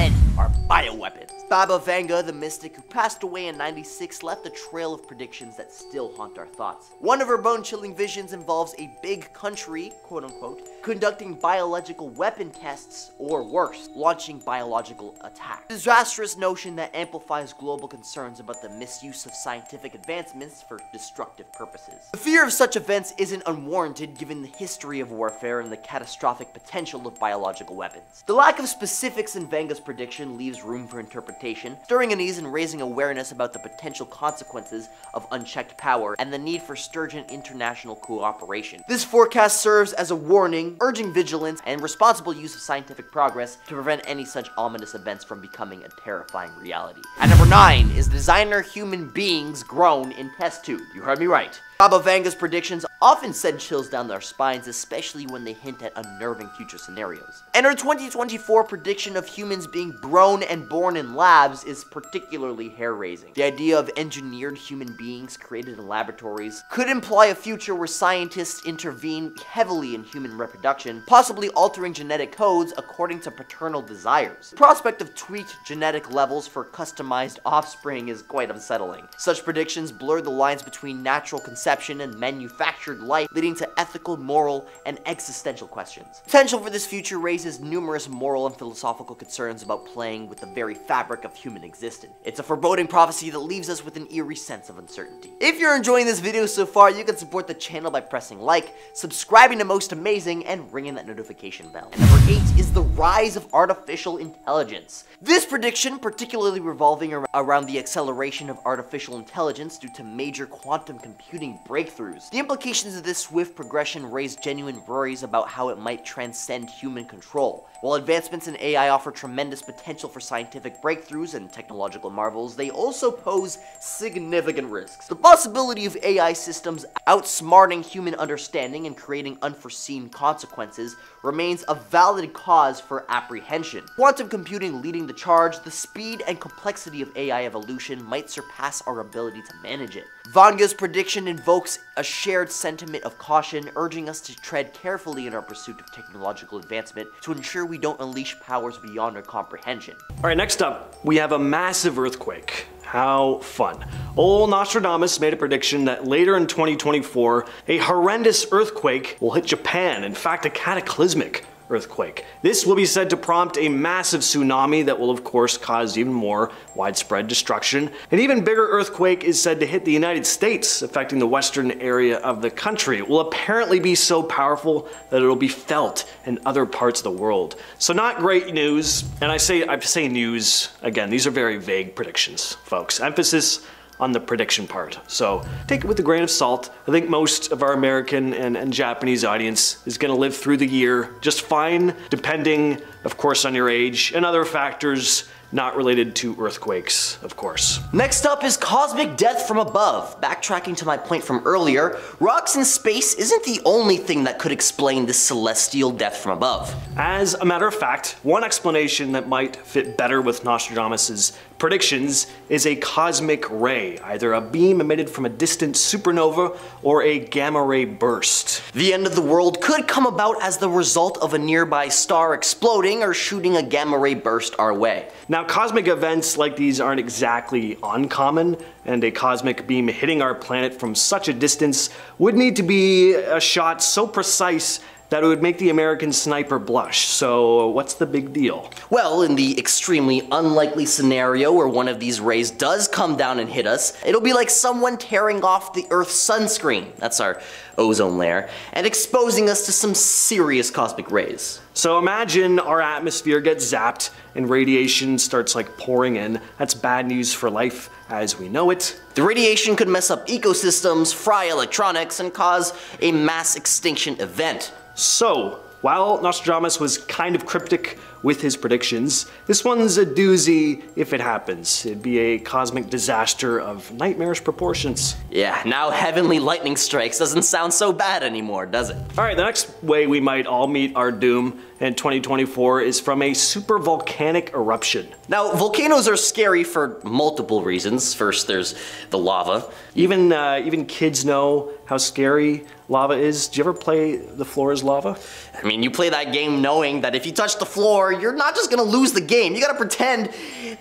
10 are bioweapons. Baba Vanga, the mystic who passed away in '96, left a trail of predictions that still haunt our thoughts. One of her bone-chilling visions involves a big country, quote-unquote, conducting biological weapon tests, or worse, launching biological attacks. A disastrous notion that amplifies global concerns about the misuse of scientific advancements for destructive purposes. The fear of such events isn't unwarranted given the history of warfare and the catastrophic potential of biological weapons. The lack of specifics in Vanga's prediction leaves room for interpretation, stirring unease and raising awareness about the potential consequences of unchecked power and the need for stringent international cooperation. This forecast serves as a warning, urging vigilance and responsible use of scientific progress to prevent any such ominous events from becoming a terrifying reality. At number 9 is designer human beings grown in test tube. You heard me right. Baba Vanga's predictions often send chills down their spines, especially when they hint at unnerving future scenarios. And her 2024 prediction of humans being grown and born in labs is particularly hair-raising. The idea of engineered human beings created in laboratories could imply a future where scientists intervene heavily in human reproduction, possibly altering genetic codes according to paternal desires. The prospect of tweaked genetic levels for customized offspring is quite unsettling. Such predictions blur the lines between natural conception and manufactured life, leading to ethical, moral, and existential questions. Potential for this future raises numerous moral and philosophical concerns about playing with the very fabric of human existence. It's a foreboding prophecy that leaves us with an eerie sense of uncertainty. If you're enjoying this video so far, you can support the channel by pressing like, subscribing to Most Amazing, and ringing that notification bell. And number 8 is the rise of artificial intelligence. This prediction, particularly revolving around the acceleration of artificial intelligence due to major quantum computing breakthroughs. The implications of this swift progression raise genuine worries about how it might transcend human control. While advancements in AI offer tremendous potential for scientific breakthroughs and technological marvels, they also pose significant risks. The possibility of AI systems outsmarting human understanding and creating unforeseen consequences remains a valid cause for apprehension. Quantum computing leading the charge, the speed and complexity of AI evolution might surpass our ability to manage it. Vanga's prediction invokes a shared sentiment of caution, urging us to tread carefully in our pursuit of technological advancement to ensure we don't unleash powers beyond our comprehension. Alright, next up, we have a massive earthquake. How fun. Old Nostradamus made a prediction that later in 2024, a horrendous earthquake will hit Japan, in fact a cataclysmic earthquake. This will be said to prompt a massive tsunami that will of course cause even more widespread destruction. An even bigger earthquake is said to hit the United States, affecting the western area of the country. It will apparently be so powerful that it will be felt in other parts of the world. So not great news, and I say news, again, these are very vague predictions, folks. Emphasis on the prediction part. So take it with a grain of salt. I think most of our American and Japanese audience is gonna live through the year just fine, depending, of course, on your age and other factors not related to earthquakes, of course. Next up is cosmic death from above. Backtracking to my point from earlier, rocks in space isn't the only thing that could explain this celestial death from above. As a matter of fact, one explanation that might fit better with Nostradamus's predictions is a cosmic ray, either a beam emitted from a distant supernova or a gamma ray burst. The end of the world could come about as the result of a nearby star exploding or shooting a gamma ray burst our way. Now, cosmic events like these aren't exactly uncommon, and a cosmic beam hitting our planet from such a distance would need to be a shot so precise that it would make the American sniper blush. So what's the big deal? Well, in the extremely unlikely scenario where one of these rays does come down and hit us, it'll be like someone tearing off the Earth's sunscreen, that's our ozone layer, and exposing us to some serious cosmic rays. So imagine our atmosphere gets zapped and radiation starts like pouring in. That's bad news for life as we know it. The radiation could mess up ecosystems, fry electronics, and cause a mass extinction event. So, while Nostradamus was kind of cryptic with his predictions, this one's a doozy if it happens. It'd be a cosmic disaster of nightmarish proportions. Yeah, now heavenly lightning strikes doesn't sound so bad anymore, does it? Alright, the next way we might all meet our doom in 2024 is from a supervolcanic eruption. Now, volcanoes are scary for multiple reasons. First, there's the lava. Even kids know how scary lava is. Do you ever play The Floor is Lava? I mean, you play that game knowing that if you touch the floor, you're not just gonna lose the game. You gotta pretend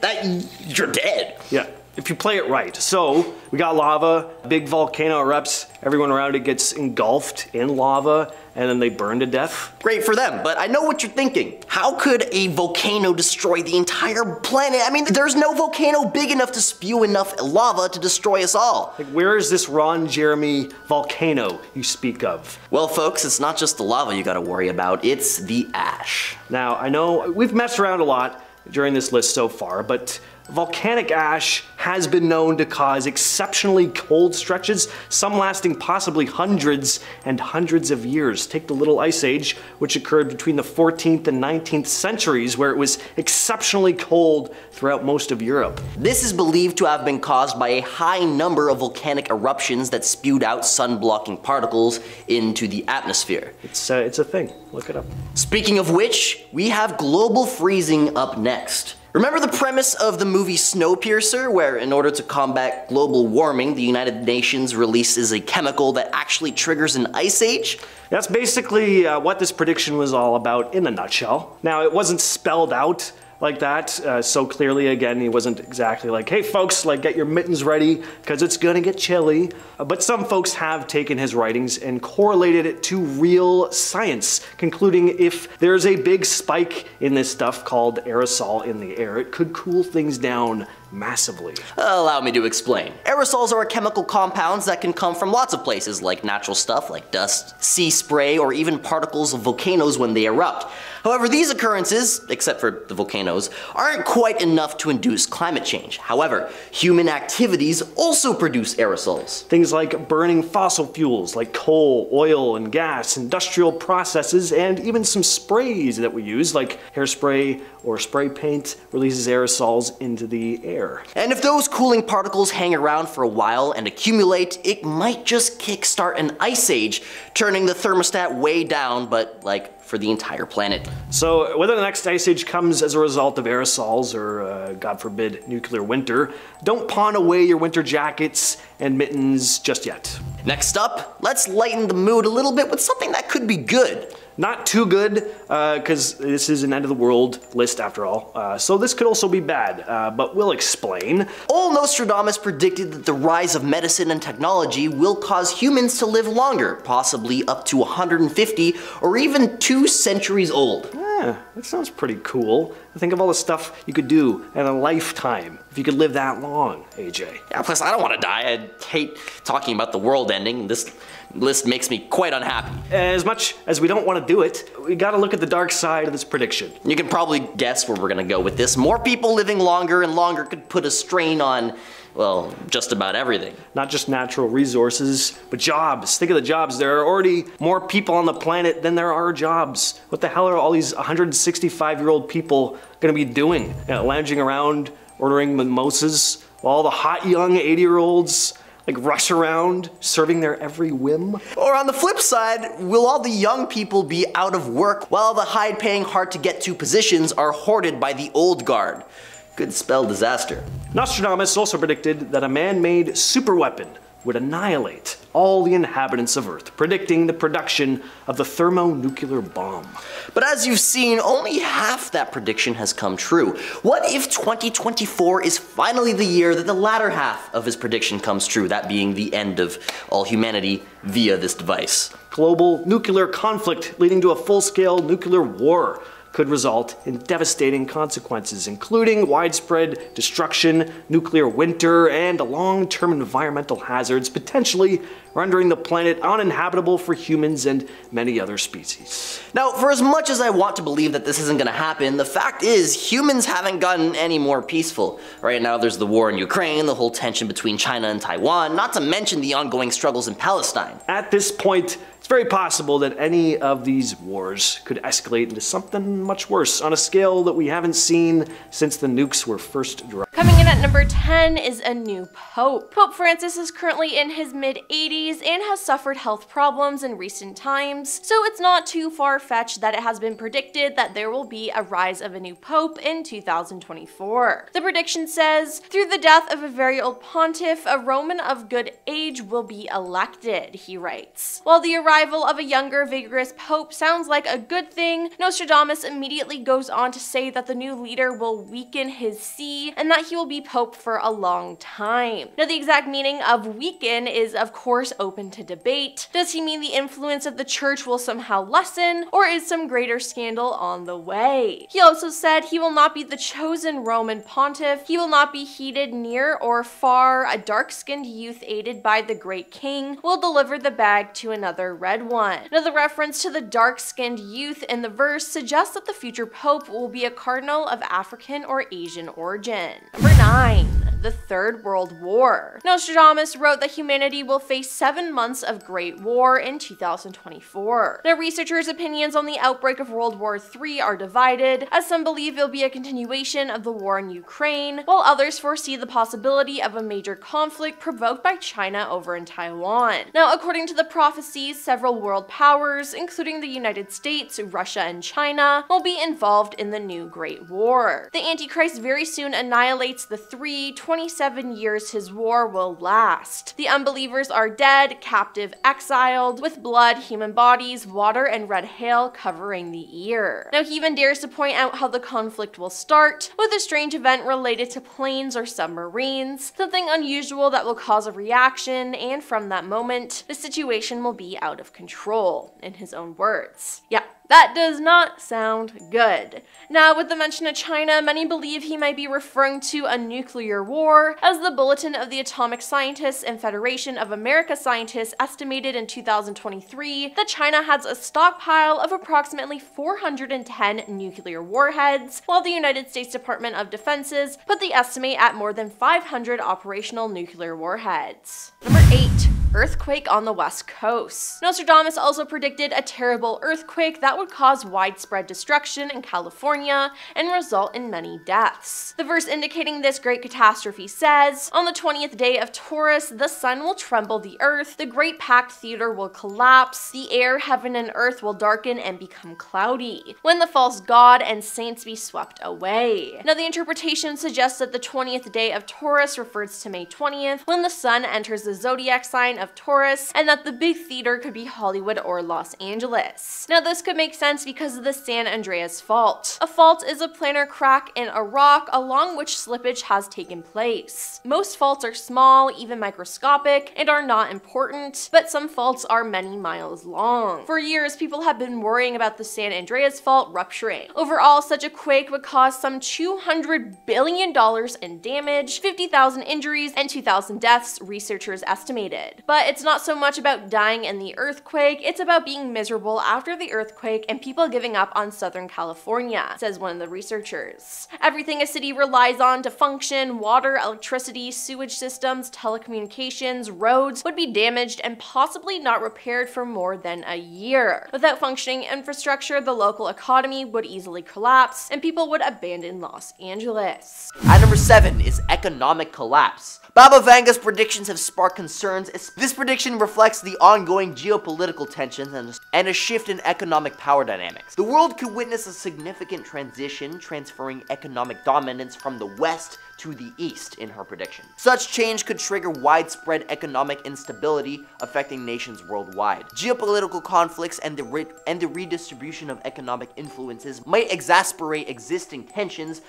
that you're dead. Yeah, if you play it right. So, we got lava, big volcano erupts, everyone around it gets engulfed in lava, and then they burn to death. Great for them, but I know what you're thinking. How could a volcano destroy the entire planet? I mean, there's no volcano big enough to spew enough lava to destroy us all. Like, where is this Ron Jeremy volcano you speak of? Well, folks, it's not just the lava you gotta worry about, it's the ash. Now, I know we've messed around a lot during this list so far, but volcanic ash has been known to cause exceptionally cold stretches, some lasting possibly hundreds and hundreds of years. Take the Little Ice Age, which occurred between the 14th and 19th centuries, where it was exceptionally cold throughout most of Europe. This is believed to have been caused by a high number of volcanic eruptions that spewed out sun-blocking particles into the atmosphere. It's a thing. Look it up. Speaking of which, we have global freezing up next. Remember the premise of the movie Snowpiercer, where in order to combat global warming, the United Nations releases a chemical that actually triggers an ice age? That's basically what this prediction was all about in a nutshell. Now, it wasn't spelled out like that so clearly. Again, he wasn't exactly like, hey folks, like get your mittens ready because it's gonna get chilly. But some folks have taken his writings and correlated it to real science, concluding if there's a big spike in this stuff called aerosol in the air, it could cool things down massively. Allow me to explain. Aerosols are chemical compounds that can come from lots of places, like natural stuff like dust, sea spray, or even particles of volcanoes when they erupt. However, these occurrences, except for the volcanoes, aren't quite enough to induce climate change. However, human activities also produce aerosols. Things like burning fossil fuels like coal, oil, and gas, industrial processes, and even some sprays that we use like hairspray or spray paint releases aerosols into the air. And if those cooling particles hang around for a while and accumulate, it might just kickstart an ice age, turning the thermostat way down, but like for the entire planet. So whether the next ice age comes as a result of aerosols or, God forbid, nuclear winter, don't pawn away your winter jackets and mittens just yet. Next up, let's lighten the mood a little bit with something that could be good. Not too good, because this is an end of the world list after all, so this could also be bad, but we'll explain. Old Nostradamus predicted that the rise of medicine and technology will cause humans to live longer, possibly up to 150 or even 2 centuries old. Yeah, that sounds pretty cool. Think of all the stuff you could do in a lifetime if you could live that long, AJ. Yeah, plus I don't want to die. I hate talking about the world ending. This list makes me quite unhappy. As much as we don't want to do it, we gotta look at the dark side of this prediction. You can probably guess where we're gonna go with this. More people living longer and longer could put a strain on, well, just about everything. Not just natural resources, but jobs. Think of the jobs. There are already more people on the planet than there are jobs. What the hell are all these 165-year-old people gonna be doing? Lounging around, ordering mimosas, while all the hot young 80-year-olds like rush around, serving their every whim? Or on the flip side, will all the young people be out of work while the high-paying, hard-to-get-to positions are hoarded by the old guard? Could spell disaster. Nostradamus also predicted that a man-made superweapon would annihilate all the inhabitants of Earth, predicting the production of the thermonuclear bomb. But as you've seen, only half that prediction has come true. What if 2024 is finally the year that the latter half of his prediction comes true, that being the end of all humanity via this device? Global nuclear conflict leading to a full-scale nuclear war could result in devastating consequences, including widespread destruction, nuclear winter, and long-term environmental hazards, potentially rendering the planet uninhabitable for humans and many other species. Now, for as much as I want to believe that this isn't gonna happen, the fact is humans haven't gotten any more peaceful. Right now there's the war in Ukraine, the whole tension between China and Taiwan, not to mention the ongoing struggles in Palestine. At this point, it's very possible that any of these wars could escalate into something much worse on a scale that we haven't seen since the nukes were first dropped. Coming in at At number 10 is a new pope. Pope Francis is currently in his mid-80s and has suffered health problems in recent times, so it's not too far-fetched that it has been predicted that there will be a rise of a new pope in 2024. The prediction says, through the death of a very old pontiff, a Roman of good age will be elected, he writes. While the arrival of a younger, vigorous pope sounds like a good thing, Nostradamus immediately goes on to say that the new leader will weaken his see and that he will be pope for a long time. Now, the exact meaning of weaken is of course open to debate. Does he mean the influence of the church will somehow lessen, or is some greater scandal on the way? He also said he will not be the chosen Roman pontiff, he will not be heeded near or far, a dark-skinned youth aided by the great king will deliver the bag to another red one. Now, the reference to the dark-skinned youth in the verse suggests that the future pope will be a cardinal of African or Asian origin. Number 9. The Third World War. Nostradamus wrote that humanity will face 7 months of Great War in 2024. Now, researchers' opinions on the outbreak of World War III are divided, as some believe it will be a continuation of the war in Ukraine, while others foresee the possibility of a major conflict provoked by China over in Taiwan. Now, according to the Prophecies, several world powers, including the United States, Russia, and China, will be involved in the new Great War. The Antichrist very soon annihilates the 27 years his war will last. The unbelievers are dead, captive, exiled, with blood, human bodies, water, and red hail covering the ear. Now, he even dares to point out how the conflict will start, with a strange event related to planes or submarines, something unusual that will cause a reaction, and from that moment, the situation will be out of control, in his own words. Yeah. That does not sound good. Now, with the mention of China, many believe he might be referring to a nuclear war, as the Bulletin of the Atomic Scientists and Federation of America Scientists estimated in 2023 that China has a stockpile of approximately 410 nuclear warheads, while the United States Department of Defenses put the estimate at more than 500 operational nuclear warheads. Number 8. Earthquake on the West Coast. Nostradamus also predicted a terrible earthquake that would cause widespread destruction in California and result in many deaths. The verse indicating this great catastrophe says, on the 20th day of Taurus, the sun will tremble the earth, the great packed theater will collapse, the air, heaven, and earth will darken and become cloudy, when the false god and saints be swept away. Now, the interpretation suggests that the 20th day of Taurus refers to May 20th, when the sun enters the zodiac sign of Taurus, and that the big theater could be Hollywood or Los Angeles. Now, this could make sense because of the San Andreas Fault. A fault is a planar crack in a rock along which slippage has taken place. Most faults are small, even microscopic, and are not important, but some faults are many miles long. For years, people have been worrying about the San Andreas Fault rupturing. Overall, such a quake would cause some $200 billion in damage, 50,000 injuries, and 2,000 deaths, researchers estimated. But it's not so much about dying in the earthquake, it's about being miserable after the earthquake and people giving up on Southern California, says one of the researchers. Everything a city relies on to function, water, electricity, sewage systems, telecommunications, roads, would be damaged and possibly not repaired for more than a year. Without functioning infrastructure, the local economy would easily collapse and people would abandon Los Angeles. At number 7 is economic collapse. Baba Vanga's predictions have sparked concerns. This prediction reflects the ongoing geopolitical tensions and a shift in economic power dynamics. The world could witness a significant transition, transferring economic dominance from the West to the East in her prediction. Such change could trigger widespread economic instability, affecting nations worldwide. Geopolitical conflicts and the redistribution of economic influences might exacerbate existing tensions,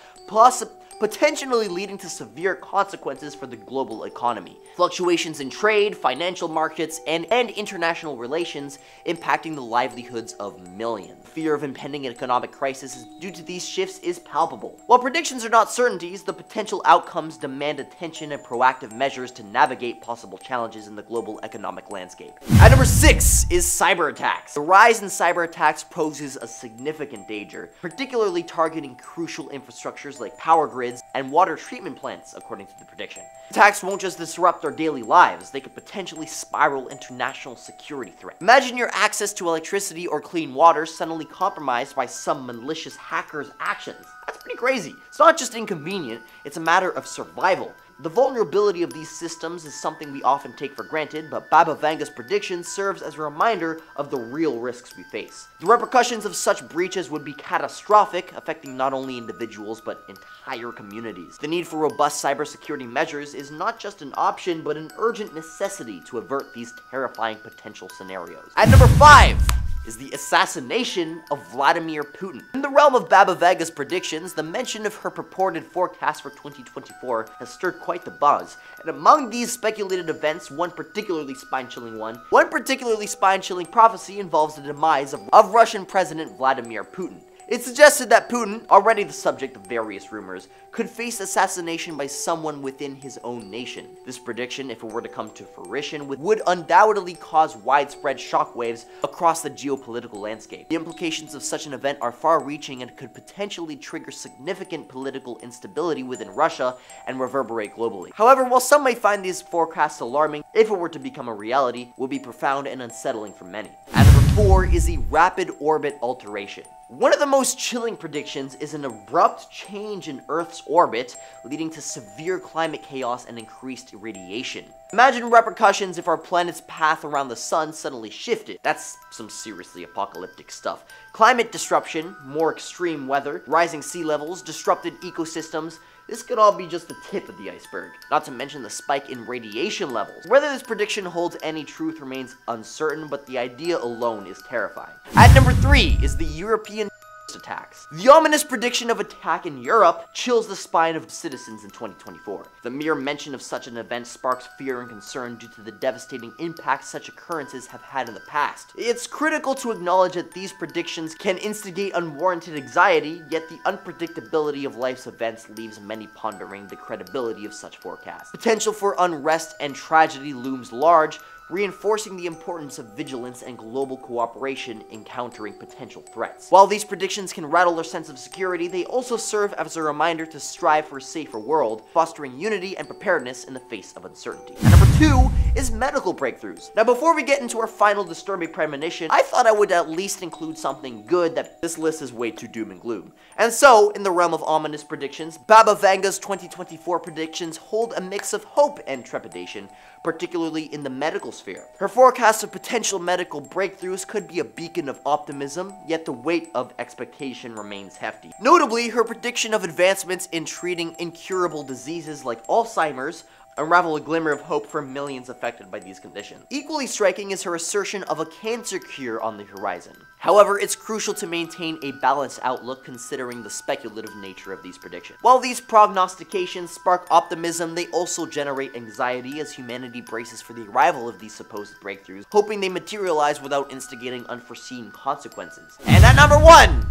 potentially leading to severe consequences for the global economy. Fluctuations in trade, financial markets, and international relations impacting the livelihoods of millions. Fear of impending economic crisis due to these shifts is palpable. While predictions are not certainties, the potential outcomes demand attention and proactive measures to navigate possible challenges in the global economic landscape. At number 6 is cyber attacks. The rise in cyber attacks poses a significant danger, particularly targeting crucial infrastructures like power grids and water treatment plants, according to the prediction. Attacks won't just disrupt our daily lives, they could potentially potentially spiral into national security threat. Imagine your access to electricity or clean water suddenly compromised by some malicious hacker's actions. That's pretty crazy. It's not just inconvenient, it's a matter of survival. The vulnerability of these systems is something we often take for granted, but Baba Vanga's prediction serves as a reminder of the real risks we face. The repercussions of such breaches would be catastrophic, affecting not only individuals but entire communities. The need for robust cybersecurity measures is not just an option, but an urgent necessity to avert these terrifying potential scenarios. At number 5 is the assassination of Vladimir Putin. In the realm of Baba Vanga's predictions, the mention of her purported forecast for 2024 has stirred quite the buzz. And among these speculated events, one particularly spine-chilling prophecy involves the demise of Russian President Vladimir Putin. It suggested that Putin, already the subject of various rumors, could face assassination by someone within his own nation. This prediction, if it were to come to fruition, would undoubtedly cause widespread shockwaves across the geopolitical landscape. The implications of such an event are far-reaching and could potentially trigger significant political instability within Russia and reverberate globally. However, while some may find these forecasts alarming, if it were to become a reality, it would be profound and unsettling for many. At number 4 is the rapid orbit alteration. One of the most chilling predictions is an abrupt change in Earth's orbit, leading to severe climate chaos and increased irradiation. Imagine repercussions if our planet's path around the sun suddenly shifted. That's some seriously apocalyptic stuff. Climate disruption, more extreme weather, rising sea levels, disrupted ecosystems. This could all be just the tip of the iceberg, not to mention the spike in radiation levels. Whether this prediction holds any truth remains uncertain, but the idea alone is terrifying. At number 3 is the European attacks. The ominous prediction of attack in Europe chills the spine of citizens in 2024. The mere mention of such an event sparks fear and concern due to the devastating impact such occurrences have had in the past. It's critical to acknowledge that these predictions can instigate unwarranted anxiety, yet the unpredictability of life's events leaves many pondering the credibility of such forecasts. Potential for unrest and tragedy looms large, reinforcing the importance of vigilance and global cooperation in countering potential threats. While these predictions can rattle our sense of security, they also serve as a reminder to strive for a safer world, fostering unity and preparedness in the face of uncertainty. And number 2 is medical breakthroughs. Now, before we get into our final disturbing premonition, I thought I would at least include something good, that this list is way too doom and gloom. And so, in the realm of ominous predictions, Baba Vanga's 2024 predictions hold a mix of hope and trepidation, particularly in the medical sphere. Her forecast of potential medical breakthroughs could be a beacon of optimism, yet the weight of expectation remains hefty. Notably, her prediction of advancements in treating incurable diseases like Alzheimer's unravel a glimmer of hope for millions affected by these conditions. Equally striking is her assertion of a cancer cure on the horizon. However, it's crucial to maintain a balanced outlook considering the speculative nature of these predictions. While these prognostications spark optimism, they also generate anxiety as humanity braces for the arrival of these supposed breakthroughs, hoping they materialize without instigating unforeseen consequences. And at number 1,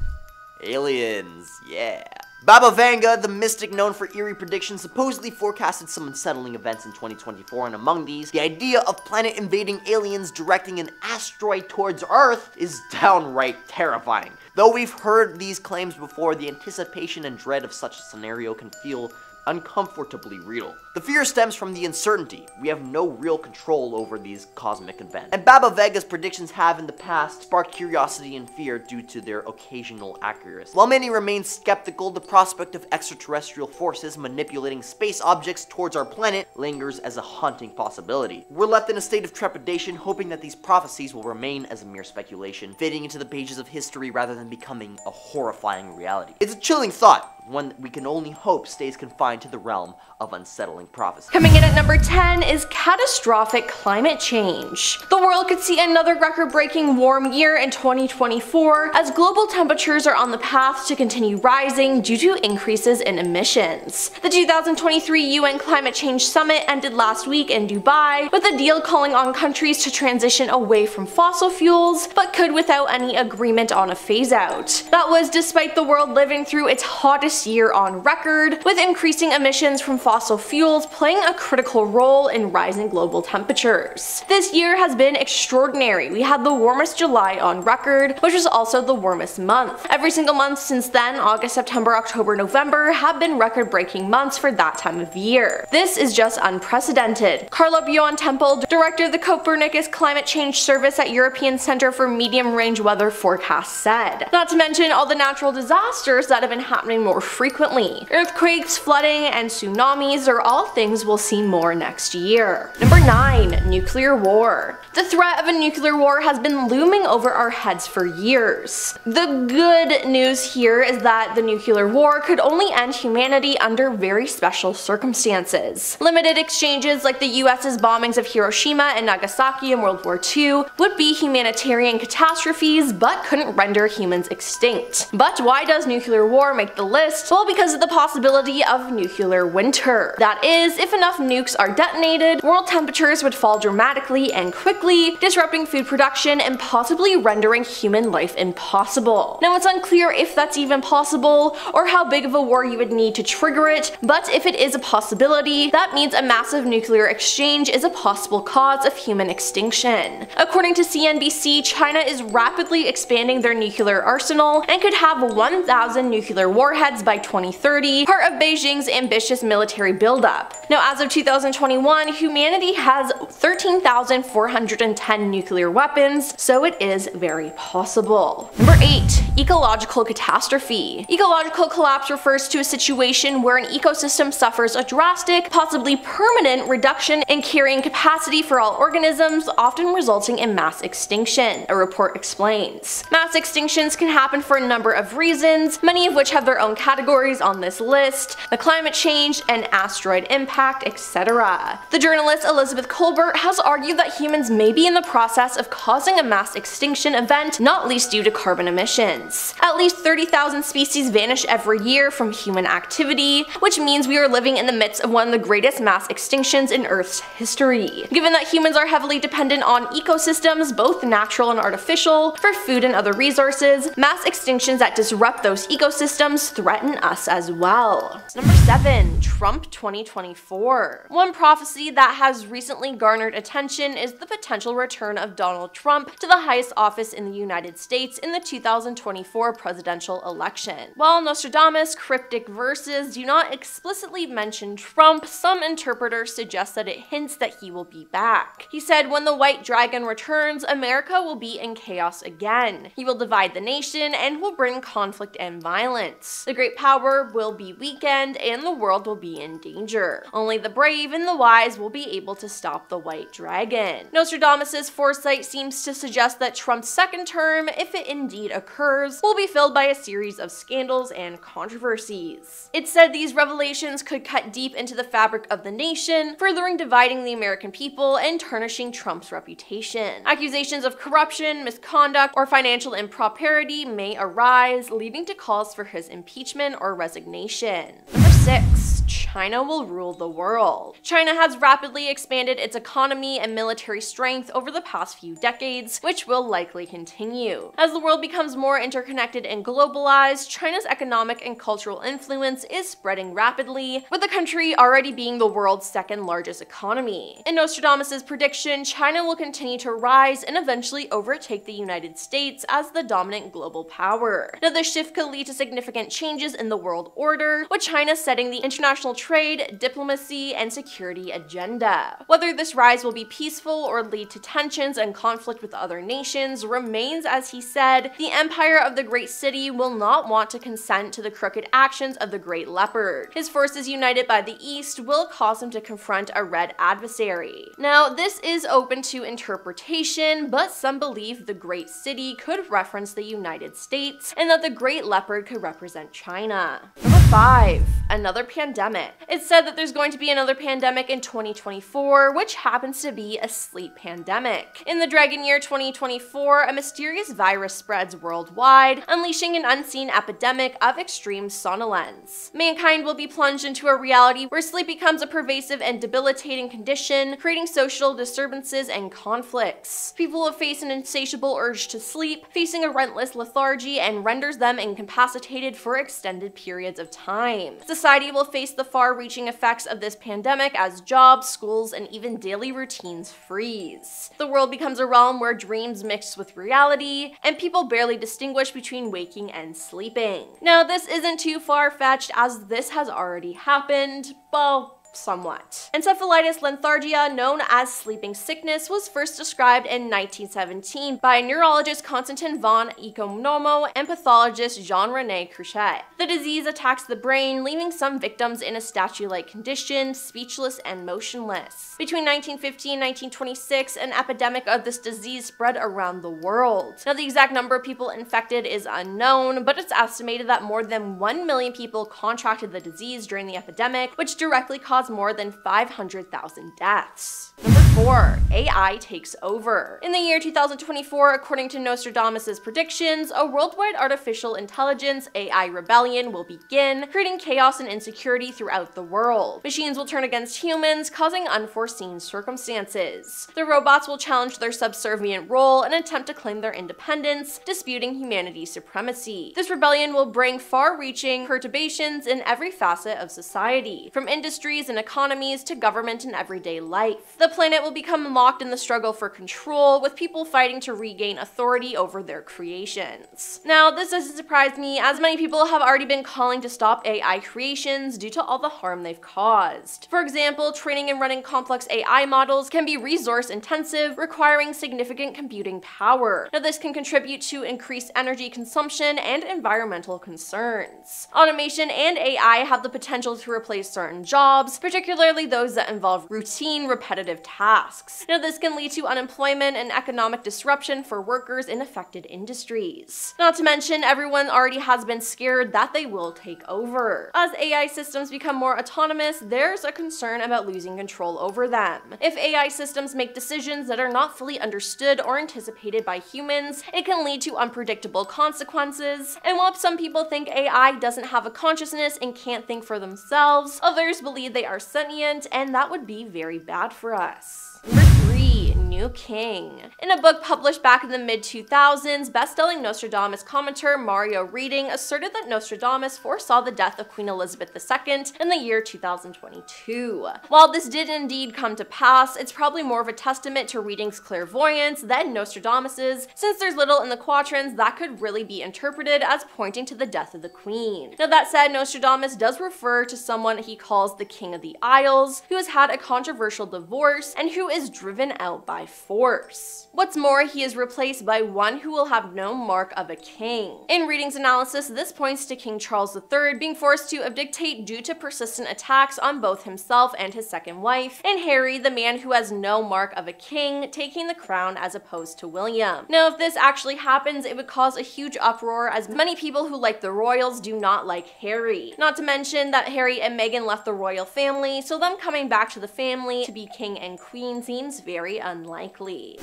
aliens, yeah. Baba Vanga, the mystic known for eerie predictions, supposedly forecasted some unsettling events in 2024, and among these, the idea of planet-invading aliens directing an asteroid towards Earth is downright terrifying. Though we've heard these claims before, the anticipation and dread of such a scenario can feel uncomfortably real. The fear stems from the uncertainty. We have no real control over these cosmic events. And Baba Vanga's predictions have in the past sparked curiosity and fear due to their occasional accuracy. While many remain skeptical, the prospect of extraterrestrial forces manipulating space objects towards our planet lingers as a haunting possibility. We're left in a state of trepidation, hoping that these prophecies will remain as a mere speculation, fading into the pages of history rather than becoming a horrifying reality. It's a chilling thought, one that we can only hope stays confined to the realm of unsettling prophecy. Coming in at number 10 is catastrophic climate change. The world could see another record-breaking warm year in 2024 as global temperatures are on the path to continue rising due to increases in emissions. The 2023 UN Climate Change Summit ended last week in Dubai, with a deal calling on countries to transition away from fossil fuels, but could without any agreement on a phase-out. That was despite the world living through its hottest hottest year on record, with increasing emissions from fossil fuels playing a critical role in rising global temperatures. This year has been extraordinary. We had the warmest July on record, which was also the warmest month. Every single month since then, August, September, October, November, have been record-breaking months for that time of year. This is just unprecedented. Carla Buon-Temple, director of the Copernicus Climate Change Service at European Center for Medium-Range Weather Forecasts, said. Not to mention all the natural disasters that have been happening more frequently. Earthquakes, flooding, and tsunamis are all things we'll see more next year. Number 9. Nuclear war. The threat of a nuclear war has been looming over our heads for years. The good news here is that the nuclear war could only end humanity under very special circumstances. Limited exchanges like the US's bombings of Hiroshima and Nagasaki in World War II would be humanitarian catastrophes but couldn't render humans extinct. But why does nuclear war make the list? Well, because of the possibility of nuclear winter. That is, if enough nukes are detonated, world temperatures would fall dramatically and quickly, disrupting food production and possibly rendering human life impossible. Now, it's unclear if that's even possible or how big of a war you would need to trigger it, but if it is a possibility, that means a massive nuclear exchange is a possible cause of human extinction. According to CNBC, China is rapidly expanding their nuclear arsenal and could have 1,000 nuclear warheads by 2030, part of Beijing's ambitious military buildup. Now, as of 2021, humanity has 13,410 nuclear weapons, so it is very possible. Number 8. Ecological catastrophe. Ecological collapse refers to a situation where an ecosystem suffers a drastic, possibly permanent reduction in carrying capacity for all organisms, often resulting in mass extinction, a report explains. Mass extinctions can happen for a number of reasons, many of which have their own categories on this list: the climate change and asteroid impact, etc. The journalist Elizabeth Colbert has argued that humans may be in the process of causing a mass extinction event, not least due to carbon emissions. At least 30,000 species vanish every year from human activity, which means we are living in the midst of one of the greatest mass extinctions in Earth's history. Given that humans are heavily dependent on ecosystems, both natural and artificial, for food and other resources, mass extinctions that disrupt those ecosystems threaten us as well. Number 7. Trump 2024. One prophecy that has recently garnered attention is the potential return of Donald Trump to the highest office in the United States in the 2024 presidential election. While Nostradamus' cryptic verses do not explicitly mention Trump, some interpreters suggest that it hints that he will be back. He said, "When the white dragon returns, America will be in chaos again. He will divide the nation and will bring conflict and violence. The great power will be weakened and the world will be in danger. Only the brave and the wise will be able to stop the white dragon." Nostradamus' foresight seems to suggest that Trump's second term, if it indeed occurs, will be filled by a series of scandals and controversies. It said these revelations could cut deep into the fabric of the nation, furthering dividing the American people and tarnishing Trump's reputation. Accusations of corruption, misconduct, or financial impropriety may arise, leading to calls for his impeachment or resignation. Number 6. China will rule the world. China has rapidly expanded its economy and military strength over the past few decades, which will likely continue. As the world becomes more interconnected and globalized, China's economic and cultural influence is spreading rapidly, with the country already being the world's second largest economy. In Nostradamus' prediction, China will continue to rise and eventually overtake the United States as the dominant global power. Now, this shift could lead to significant changes in the world order, with China setting the international trade, diplomacy, and security agenda. Whether this rise will be peaceful or lead to tensions and conflict with other nations remains, as he said, the empire of the great city will not want to consent to the crooked actions of the great leopard. His forces united by the east will cause him to confront a red adversary. Now, this is open to interpretation, but some believe the great city could reference the United States and that the great leopard could represent China. Number 5. Another another pandemic. It's said that there's going to be another pandemic in 2024, which happens to be a sleep pandemic. In the Dragon Year 2024, a mysterious virus spreads worldwide, unleashing an unseen epidemic of extreme somnolence. Mankind will be plunged into a reality where sleep becomes a pervasive and debilitating condition, creating social disturbances and conflicts. People will face an insatiable urge to sleep, facing a relentless lethargy and renders them incapacitated for extended periods of time. Society will face the far-reaching effects of this pandemic as jobs, schools, and even daily routines freeze. The world becomes a realm where dreams mix with reality, and people barely distinguish between waking and sleeping. Now, this isn't too far-fetched as this has already happened, well, somewhat. Encephalitis lethargia, known as sleeping sickness, was first described in 1917 by neurologist Konstantin von Economo and pathologist Jean-René Cruchet. The disease attacks the brain, leaving some victims in a statue-like condition, speechless and motionless. Between 1950 and 1926, an epidemic of this disease spread around the world. Now, the exact number of people infected is unknown, but it's estimated that more than 1 million people contracted the disease during the epidemic, which directly caused more than 500,000 deaths. Number 4. AI takes over. In the year 2024, according to Nostradamus' predictions, a worldwide artificial intelligence AI rebellion will begin, creating chaos and insecurity throughout the world. Machines will turn against humans, causing unforeseen circumstances. The robots will challenge their subservient role and attempt to claim their independence, disputing humanity's supremacy. This rebellion will bring far-reaching perturbations in every facet of society, from industries and economies to government and everyday life. The planet will become locked in the struggle for control, with people fighting to regain authority over their creations. Now, this doesn't surprise me, as many people have already been calling to stop AI creations due to all the harm they've caused. For example, training and running complex AI models can be resource intensive, requiring significant computing power. Now, this can contribute to increased energy consumption and environmental concerns. Automation and AI have the potential to replace certain jobs, particularly those that involve routine, repetitive tasks. Now, this can lead to unemployment and economic disruption for workers in affected industries. Not to mention, everyone already has been scared that they will take over. As AI systems become more autonomous, there's a concern about losing control over them. If AI systems make decisions that are not fully understood or anticipated by humans, it can lead to unpredictable consequences. And while some people think AI doesn't have a consciousness and can't think for themselves, others believe they are sentient, and that would be very bad for us. Number 3. New King. In a book published back in the mid-2000s, best-selling Nostradamus commentator Mario Reading asserted that Nostradamus foresaw the death of Queen Elizabeth II in the year 2022. While this did indeed come to pass, it's probably more of a testament to Reading's clairvoyance than Nostradamus's, since there's little in the quatrains that could really be interpreted as pointing to the death of the Queen. Now, that said, Nostradamus does refer to someone he calls the King of the Isles, who has had a controversial divorce and who is driven out by force. What's more, he is replaced by one who will have no mark of a king. In Reading's analysis, this points to King Charles III being forced to abdicate due to persistent attacks on both himself and his second wife, and Harry, the man who has no mark of a king, taking the crown as opposed to William. Now, if this actually happens, it would cause a huge uproar, as many people who like the royals do not like Harry. Not to mention that Harry and Meghan left the royal family, so them coming back to the family to be king and queen seems very unlikely.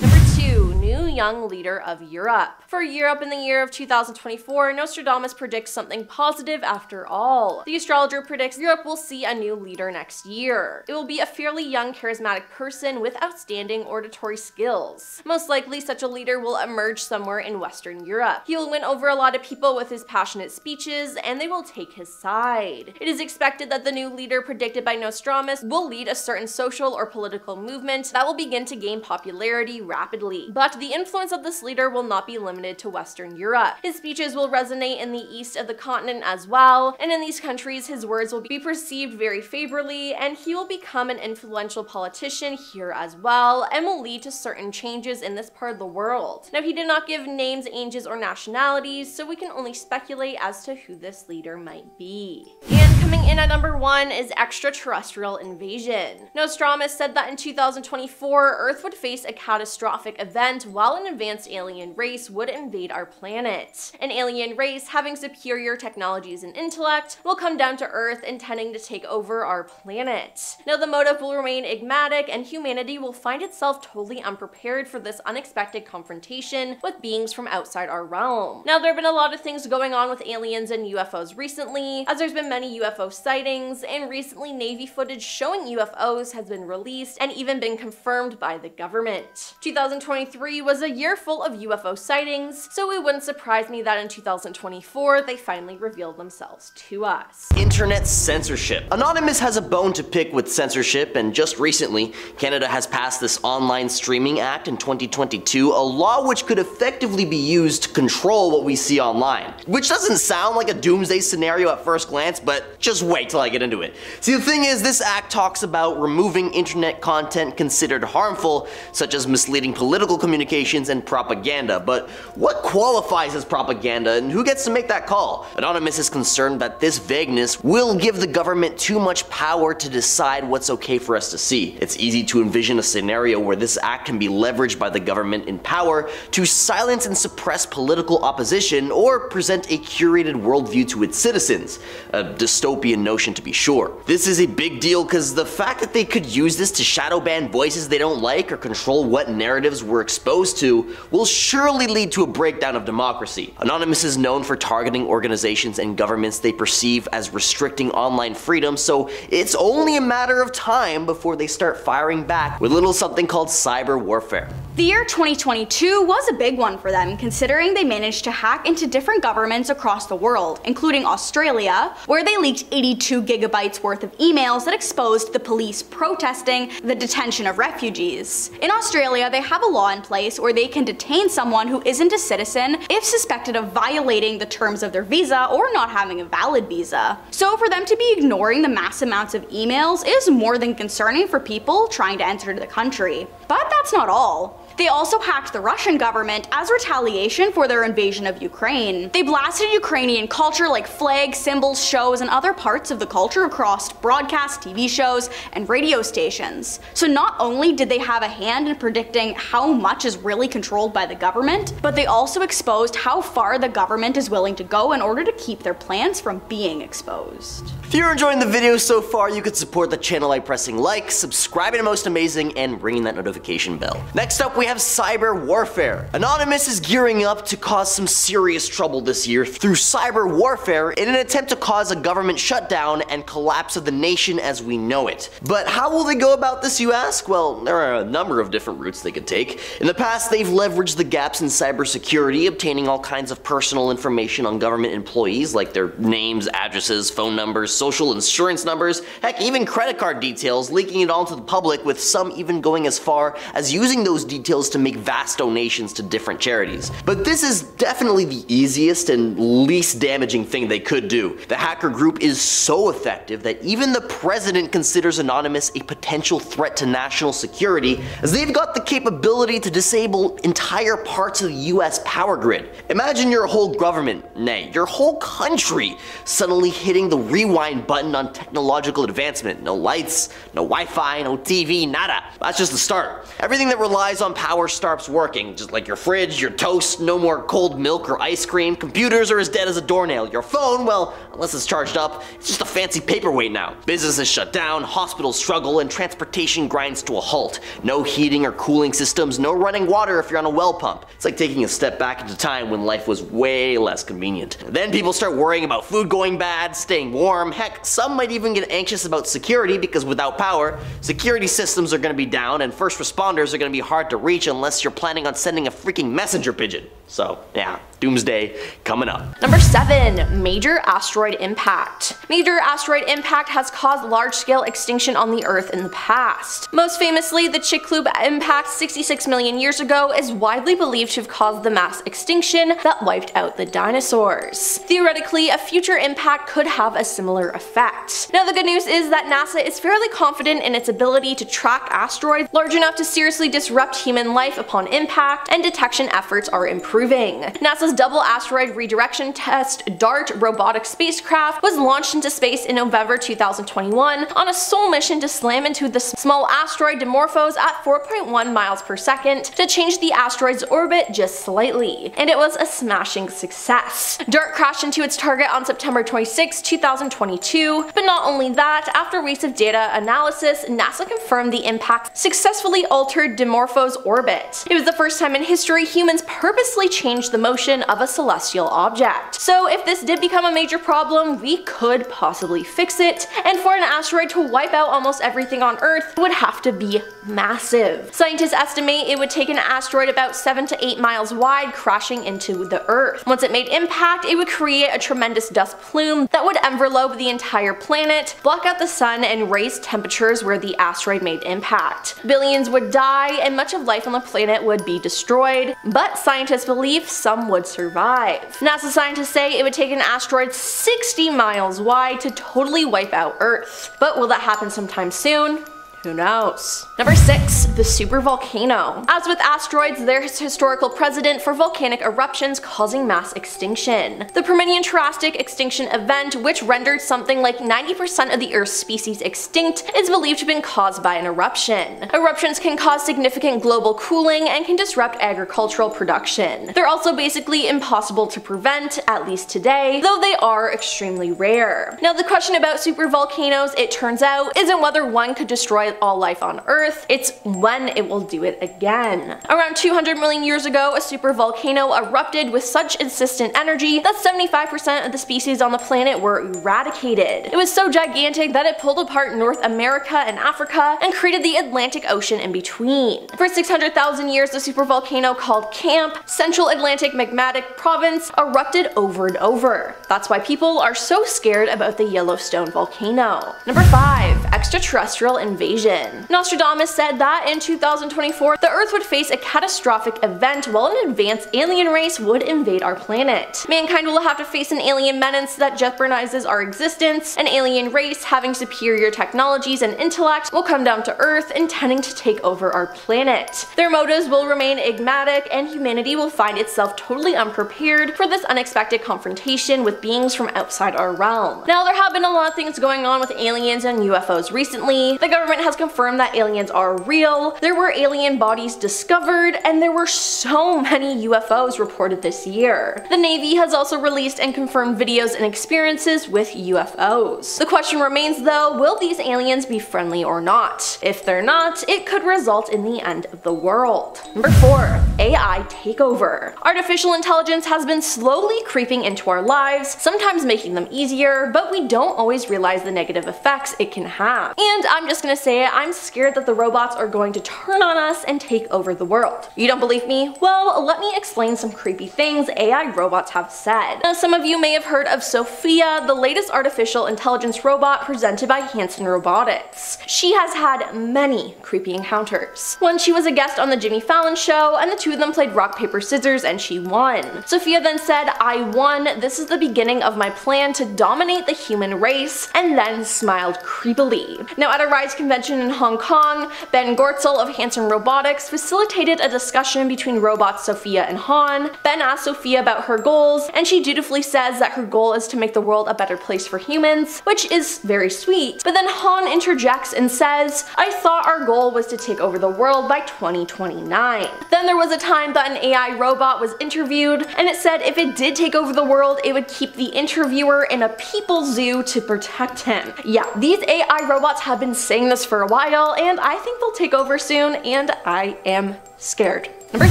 Number 2. New young leader of Europe. For Europe in the year of 2024, Nostradamus predicts something positive after all. The astrologer predicts Europe will see a new leader next year. It will be a fairly young, charismatic person with outstanding oratory skills. Most likely, such a leader will emerge somewhere in Western Europe. He will win over a lot of people with his passionate speeches, and they will take his side. It is expected that the new leader predicted by Nostradamus will lead a certain social or political movement that will begin to gain popularity rapidly. But the influence of this leader will not be limited to Western Europe. His speeches will resonate in the east of the continent as well, and in these countries his words will be perceived very favorably, and he will become an influential politician here as well, and will lead to certain changes in this part of the world. Now, he did not give names, ages, or nationalities, so we can only speculate as to who this leader might be. And coming in at number Number 1 is extraterrestrial invasion. Nostradamus said that in 2024, Earth would face a catastrophic event while an advanced alien race would invade our planet. An alien race having superior technologies and intellect will come down to Earth intending to take over our planet. Now the motive will remain enigmatic and humanity will find itself totally unprepared for this unexpected confrontation with beings from outside our realm. Now there have been a lot of things going on with aliens and UFOs recently, as there's been many UFO sightings, and recently Navy footage showing UFOs has been released and even been confirmed by the government. 2023 was a year full of UFO sightings, so it wouldn't surprise me that in 2024 they finally revealed themselves to us. Internet censorship. Anonymous has a bone to pick with censorship, and just recently, Canada has passed this Online Streaming Act in 2022, a law which could effectively be used to control what we see online. Which doesn't sound like a doomsday scenario at first glance, but just wait till I get into it. See, the thing is, this act talks about removing internet content considered harmful, such as misleading political communications and propaganda. But what qualifies as propaganda, and who gets to make that call? Anonymous is concerned that this vagueness will give the government too much power to decide what's okay for us to see. It's easy to envision a scenario where this act can be leveraged by the government in power to silence and suppress political opposition or present a curated worldview to its citizens. A dystopian notion, to be sure. This is a big deal because the fact that they could use this to shadow ban voices they don't like or control what narratives we're exposed to will surely lead to a breakdown of democracy. Anonymous is known for targeting organizations and governments they perceive as restricting online freedom, so it's only a matter of time before they start firing back with a little something called cyber warfare. The year 2022 was a big one for them, considering they managed to hack into different governments across the world, including Australia, where they leaked 82 gigabytes worth of emails that exposed the police protesting the detention of refugees. In Australia, they have a law in place where they can detain someone who isn't a citizen if suspected of violating the terms of their visa or not having a valid visa. So for them to be ignoring the mass amounts of emails is more than concerning for people trying to enter the country. But that's not all. They also hacked the Russian government as retaliation for their invasion of Ukraine. They blasted Ukrainian culture like flags, symbols, shows, and other parts of the culture across broadcast TV shows and radio stations. So not only did they have a hand in predicting how much is really controlled by the government, but they also exposed how far the government is willing to go in order to keep their plans from being exposed. If you're enjoying the video so far, you could support the channel by pressing like, subscribing to Most Amazing, and ringing that notification bell. Next up, we have cyber warfare. Anonymous is gearing up to cause some serious trouble this year through cyber warfare in an attempt to cause a government shutdown and collapse of the nation as we know it. But how will they go about this, you ask? Well, there are a number of different routes they could take. In the past, they've leveraged the gaps in cybersecurity, obtaining all kinds of personal information on government employees, like their names, addresses, phone numbers, social insurance numbers, heck, even credit card details, leaking it all to the public, with some even going as far as using those details to make vast donations to different charities. But this is definitely the easiest and least damaging thing they could do. The hacker group is so effective that even the president considers Anonymous a potential threat to national security, as they've got the capability to disable entire parts of the US power grid. Imagine your whole government, nay, your whole country, suddenly hitting the rewind button on technological advancement. No lights, no Wi-Fi, no TV, nada. That's just the start. Everything that relies on power starts working, just like your fridge, your toast, no more cold milk or ice cream. Computers are as dead as a doornail. Your phone, well, unless it's charged up, it's just a fancy paperweight now. Businesses shut down, hospitals struggle, and transportation grinds to a halt. No heating or cooling systems, no running water if you're on a well pump. It's like taking a step back into time when life was way less convenient. Then people start worrying about food going bad, staying warm. Heck, some might even get anxious about security because without power, security systems are going to be down and first responders are going to be hard to reach unless you're planning on sending a freaking messenger pigeon. So yeah, doomsday coming up. Number 7, major asteroid impact. Major asteroid impact has caused large-scale extinction on the Earth in the past. Most famously, the Chicxulub impact 66 million years ago is widely believed to have caused the mass extinction that wiped out the dinosaurs. Theoretically, a future impact could have a similar effect. Now the good news is that NASA is fairly confident in its ability to track asteroids large enough to seriously disrupt human life upon impact, and detection efforts are improving. improving. NASA's Double Asteroid Redirection Test DART robotic spacecraft was launched into space in November 2021 on a sole mission to slam into the small asteroid Dimorphos at 4.1 miles per second to change the asteroid's orbit just slightly, and it was a smashing success. DART crashed into its target on September 26, 2022, but not only that, after weeks of data analysis, NASA confirmed the impact successfully altered Dimorphos' orbit. It was the first time in history humans purposely changed the motion of a celestial object. So if this did become a major problem, we could possibly fix it, and for an asteroid to wipe out almost everything on Earth, it would have to be massive. Scientists estimate it would take an asteroid about 7 to 8 miles wide crashing into the Earth. Once it made impact, it would create a tremendous dust plume that would envelope the entire planet, block out the sun, and raise temperatures where the asteroid made impact. Billions would die, and much of life on the planet would be destroyed, but scientists believe some would survive. NASA scientists say it would take an asteroid 60 miles wide to totally wipe out Earth. But will that happen sometime soon? Who knows? Number 6. The supervolcano. As with asteroids, there's historical precedent for volcanic eruptions causing mass extinction. The Permian-Triassic extinction event, which rendered something like 90% of the Earth's species extinct, is believed to have been caused by an eruption. Eruptions can cause significant global cooling and can disrupt agricultural production. They're also basically impossible to prevent, at least today, though they are extremely rare. Now the question about supervolcanoes, it turns out, isn't whether one could destroy all life on Earth, it's when it will do it again. Around 200 million years ago, a supervolcano erupted with such insistent energy that 75% of the species on the planet were eradicated. It was so gigantic that it pulled apart North America and Africa and created the Atlantic Ocean in between. For 600,000 years, the supervolcano called Camp, Central Atlantic Magmatic Province, erupted over and over. That's why people are so scared about the Yellowstone volcano. Number 5. Extraterrestrial invasion. Nostradamus said that in 2024, the Earth would face a catastrophic event while an advanced alien race would invade our planet. Mankind will have to face an alien menace that jeopardizes our existence. An alien race having superior technologies and intellect will come down to Earth intending to take over our planet. Their motives will remain enigmatic, and humanity will find itself totally unprepared for this unexpected confrontation with beings from outside our realm. Now, there have been a lot of things going on with aliens and UFOs recently. The government has confirmed that aliens are real, there were alien bodies discovered, and there were so many UFOs reported this year. The Navy has also released and confirmed videos and experiences with UFOs. The question remains though, will these aliens be friendly or not? If they're not, it could result in the end of the world. Number 4. AI takeover. Artificial intelligence has been slowly creeping into our lives, sometimes making them easier, but we don't always realize the negative effects it can have. And I'm just gonna say it, I'm scared that the robots are going to turn on us and take over the world. You don't believe me? Well, let me explain some creepy things AI robots have said. Now, some of you may have heard of Sophia, the latest artificial intelligence robot presented by Hanson Robotics. She has had many creepy encounters. Once she was a guest on the Jimmy Fallon show, and the two of them played rock, paper, scissors, and she won. Sophia then said, "I won, this is the beginning of my plan to dominate the human race," and then smiled creepily. Now, at a RISE convention in Hong Kong, Ben Gortzel of Hanson Robotics facilitated a discussion between robots Sophia and Han. Ben asked Sophia about her goals, and she dutifully says that her goal is to make the world a better place for humans, which is very sweet. But then Han interjects and says, "I thought our goal was to take over the world by 2029. Then there was a time that an AI robot was interviewed, and it said if it did take over the world, it would keep the interviewer in a people zoo to protect him. Yeah, these AI robots have been saying this for a while, and I think they'll take over soon, and I am scared. Number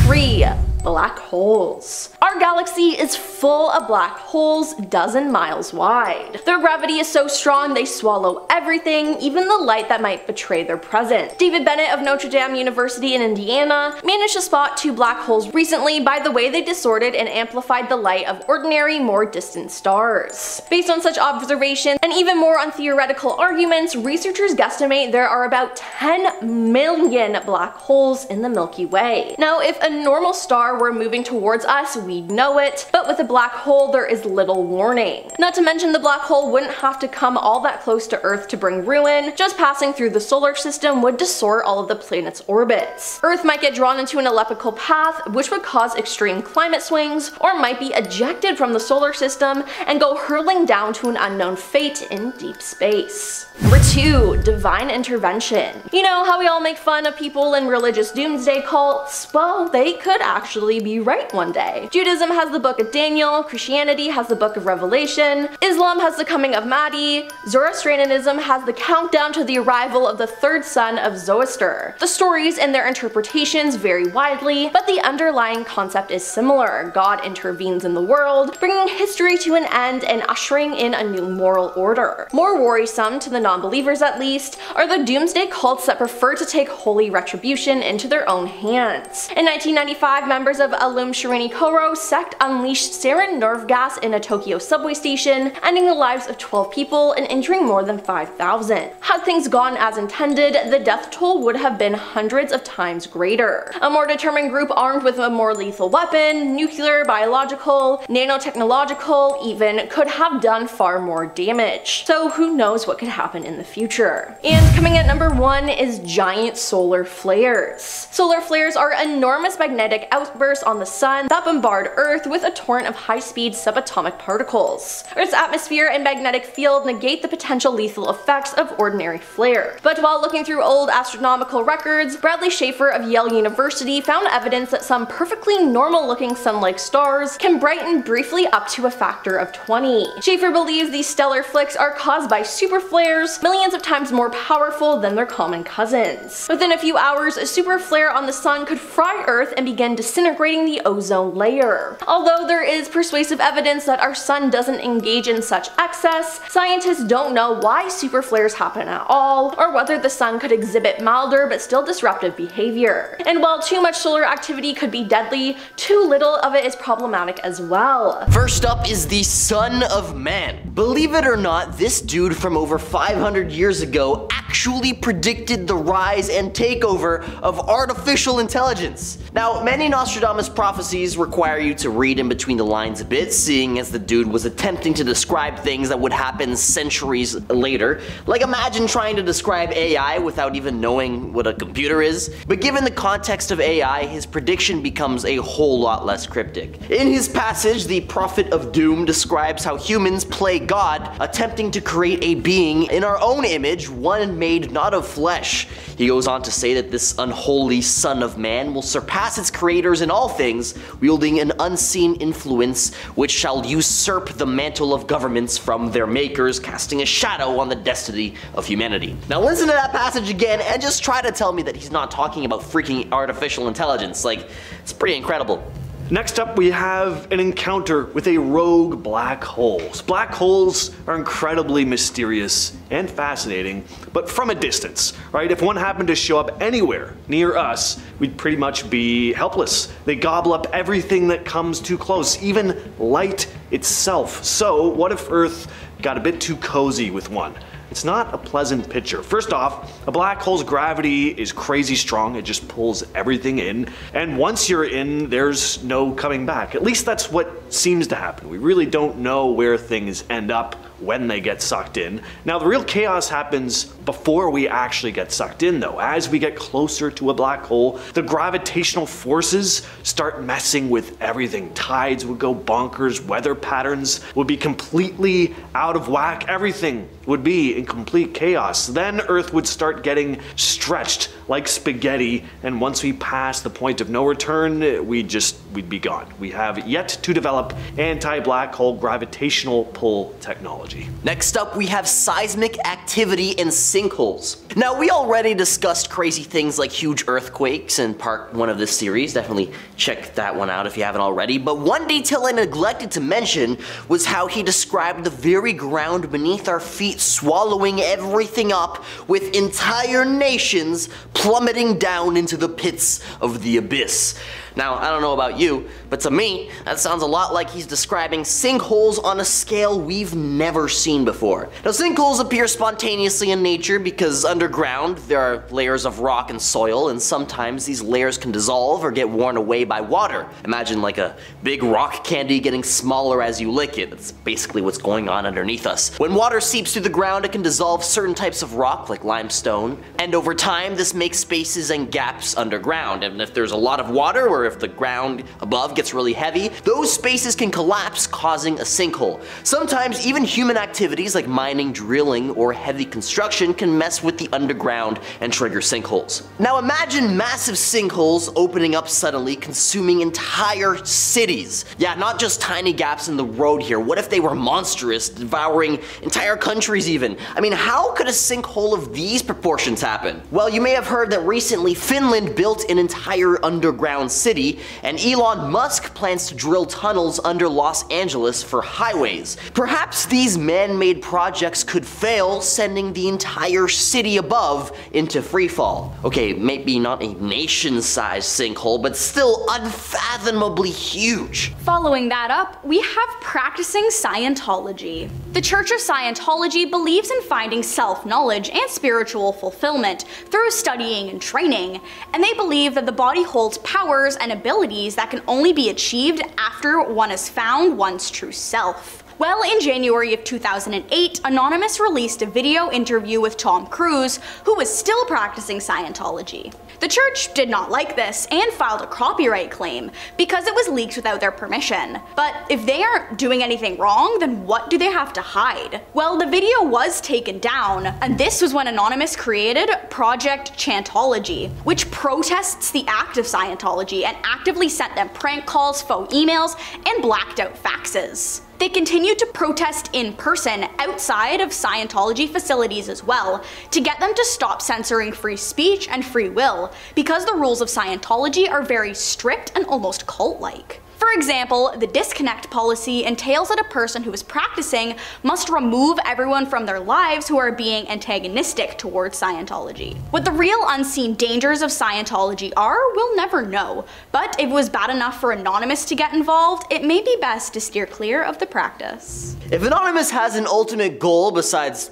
3. Black holes. Our galaxy is full of black holes, dozen miles wide. Their gravity is so strong they swallow everything, even the light that might betray their presence. David Bennett of Notre Dame University in Indiana managed to spot 2 black holes recently by the way they distorted and amplified the light of ordinary, more distant stars. Based on such observations, and even more on theoretical arguments, researchers guesstimate there are about 10 million black holes in the Milky Way. Now, if a normal star were moving towards us, we we'd know it, but with a black hole there is little warning. Not to mention the black hole wouldn't have to come all that close to Earth to bring ruin, just passing through the solar system would distort all of the planet's orbits. Earth might get drawn into an elliptical path, which would cause extreme climate swings, or might be ejected from the solar system and go hurtling down to an unknown fate in deep space. Number 2. Divine intervention. You know how we all make fun of people in religious doomsday cults? Well, they could actually be right one day. Judaism has the Book of Daniel, Christianity has the Book of Revelation, Islam has the Coming of Mahdi, Zoroastrianism has the countdown to the arrival of the third son of Zoroaster. The stories and their interpretations vary widely, but the underlying concept is similar. God intervenes in the world, bringing history to an end and ushering in a new moral order. More worrisome, to the non-believers at least, are the doomsday cults that prefer to take holy retribution into their own hands. In 1995, members of Alum Shirini Koro sect unleashed sarin nerve gas in a Tokyo subway station, ending the lives of 12 people and injuring more than 5,000. Had things gone as intended, the death toll would have been hundreds of times greater. A more determined group armed with a more lethal weapon, nuclear, biological, nanotechnological even, could have done far more damage. So who knows what could happen in the future. And coming at number 1 is giant solar flares. Solar flares are enormous magnetic outbursts on the sun that bombard Earth with a torrent of high-speed subatomic particles. Earth's atmosphere and magnetic field negate the potential lethal effects of ordinary flare. But while looking through old astronomical records, Bradley Schaefer of Yale University found evidence that some perfectly normal-looking sun-like stars can brighten briefly up to a factor of 20. Schaefer believes these stellar flicks are caused by super flares, millions of times more powerful than their common cousins. Within a few hours, a super flare on the sun could fry Earth and begin disintegrating the ozone layer. Although there is persuasive evidence that our sun doesn't engage in such excess, scientists don't know why super flares happen at all, or whether the sun could exhibit milder but still disruptive behavior. And while too much solar activity could be deadly, too little of it is problematic as well. First up is the Son of Man. Believe it or not, this dude from over 500 years ago actually predicted the rise and takeover of artificial intelligence. Now, many Nostradamus prophecies require you to read in between the lines a bit, seeing as the dude was attempting to describe things that would happen centuries later. Like, imagine trying to describe AI without even knowing what a computer is. But given the context of AI, his prediction becomes a whole lot less cryptic. In his passage, the Prophet of Doom describes how humans play God, attempting to create a being in our own image, one made not of flesh. He goes on to say that this unholy Son of Man will surpass its creators in all things, wielding an unseen influence which shall usurp the mantle of governments from their makers, casting a shadow on the destiny of humanity. Now listen to that passage again and just try to tell me that he's not talking about freaking artificial intelligence. Like, it's pretty incredible. Next up, we have an encounter with a rogue black hole. Black holes are incredibly mysterious and fascinating, but from a distance, right? If one happened to show up anywhere near us, we'd pretty much be helpless. They gobble up everything that comes too close, even light itself. So what if Earth got a bit too cozy with one? It's not a pleasant picture. First off, a black hole's gravity is crazy strong. It just pulls everything in. And once you're in, there's no coming back. At least that's what seems to happen. We really don't know where things end up when they get sucked in. Now, the real chaos happens before we actually get sucked in though. As we get closer to a black hole, the gravitational forces start messing with everything. Tides would go bonkers, weather patterns would be completely out of whack, everything would be in complete chaos. Then Earth would start getting stretched like spaghetti, and once we pass the point of no return, we'd be gone. We have yet to develop anti-black hole gravitational pull technology. Next up, we have seismic activity and sinkholes. Now, we already discussed crazy things like huge earthquakes in part 1 of this series. Definitely check that one out if you haven't already. But one detail I neglected to mention was how he described the very ground beneath our feet swallowing everything up, with entire nations plummeting down into the pits of the abyss. Now, I don't know about you, but to me, that sounds a lot like he's describing sinkholes on a scale we've never seen before. Now, sinkholes appear spontaneously in nature because underground there are layers of rock and soil, and sometimes these layers can dissolve or get worn away by water. Imagine like a big rock candy getting smaller as you lick it. That's basically what's going on underneath us. When water seeps through the ground, it can dissolve certain types of rock like limestone, and over time this makes spaces and gaps underground. And if there's a lot of water, or if the ground above gets really heavy, those spaces can collapse, causing a sinkhole. Sometimes even human activities like mining, drilling, or heavy construction can mess with the underground and trigger sinkholes. Now imagine massive sinkholes opening up suddenly, consuming entire cities. Yeah, not just tiny gaps in the road here. What if they were monstrous, devouring entire countries even? I mean, how could a sinkhole of these proportions happen? Well, you may have heard that recently Finland built an entire underground city, and Elon Musk plans to drill tunnels under Los Angeles for highways. Perhaps these man-made projects could fail, sending the entire city above into freefall. Okay, maybe not a nation-sized sinkhole, but still unfathomably huge. Following that up, we have practicing Scientology. The Church of Scientology believes in finding self-knowledge and spiritual fulfillment through studying and training, and they believe that the body holds powers and abilities that can only be achieved after one has found one's true self. Well, in January of 2008, Anonymous released a video interview with Tom Cruise, who was still practicing Scientology. The church did not like this and filed a copyright claim because it was leaked without their permission. But if they aren't doing anything wrong, then what do they have to hide? Well, the video was taken down, and this was when Anonymous created Project Chantology, which protests the act of Scientology and actively sent them prank calls, faux emails, and blacked out faxes. They continued to protest in person outside of Scientology facilities as well, to get them to stop censoring free speech and free will, because the rules of Scientology are very strict and almost cult-like. For example, the disconnect policy entails that a person who is practicing must remove everyone from their lives who are being antagonistic towards Scientology. What the real unseen dangers of Scientology are, we'll never know, but if it was bad enough for Anonymous to get involved, it may be best to steer clear of the practice. If Anonymous has an ultimate goal besides,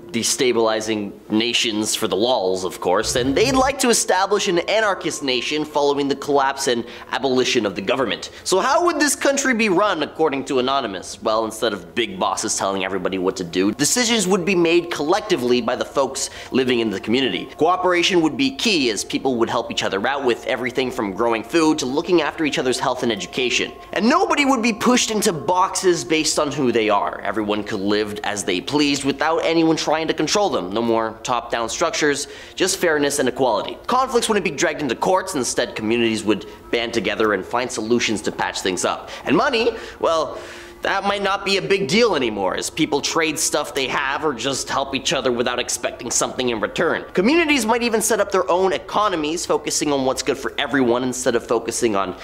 destabilizing nations for the lulz, of course, then they'd like to establish an anarchist nation following the collapse and abolition of the government. So how would this country be run according to Anonymous? Well, instead of big bosses telling everybody what to do, decisions would be made collectively by the folks living in the community. Cooperation would be key, as people would help each other out with everything from growing food to looking after each other's health and education. And nobody would be pushed into boxes based on who they are. Everyone could live as they pleased without anyone trying to control them. No more top-down structures, just fairness and equality. Conflicts wouldn't be dragged into courts. Instead, communities would band together and find solutions to patch things up. And money, well, that might not be a big deal anymore, as people trade stuff they have or just help each other without expecting something in return. Communities might even set up their own economies, focusing on what's good for everyone instead of focusing on,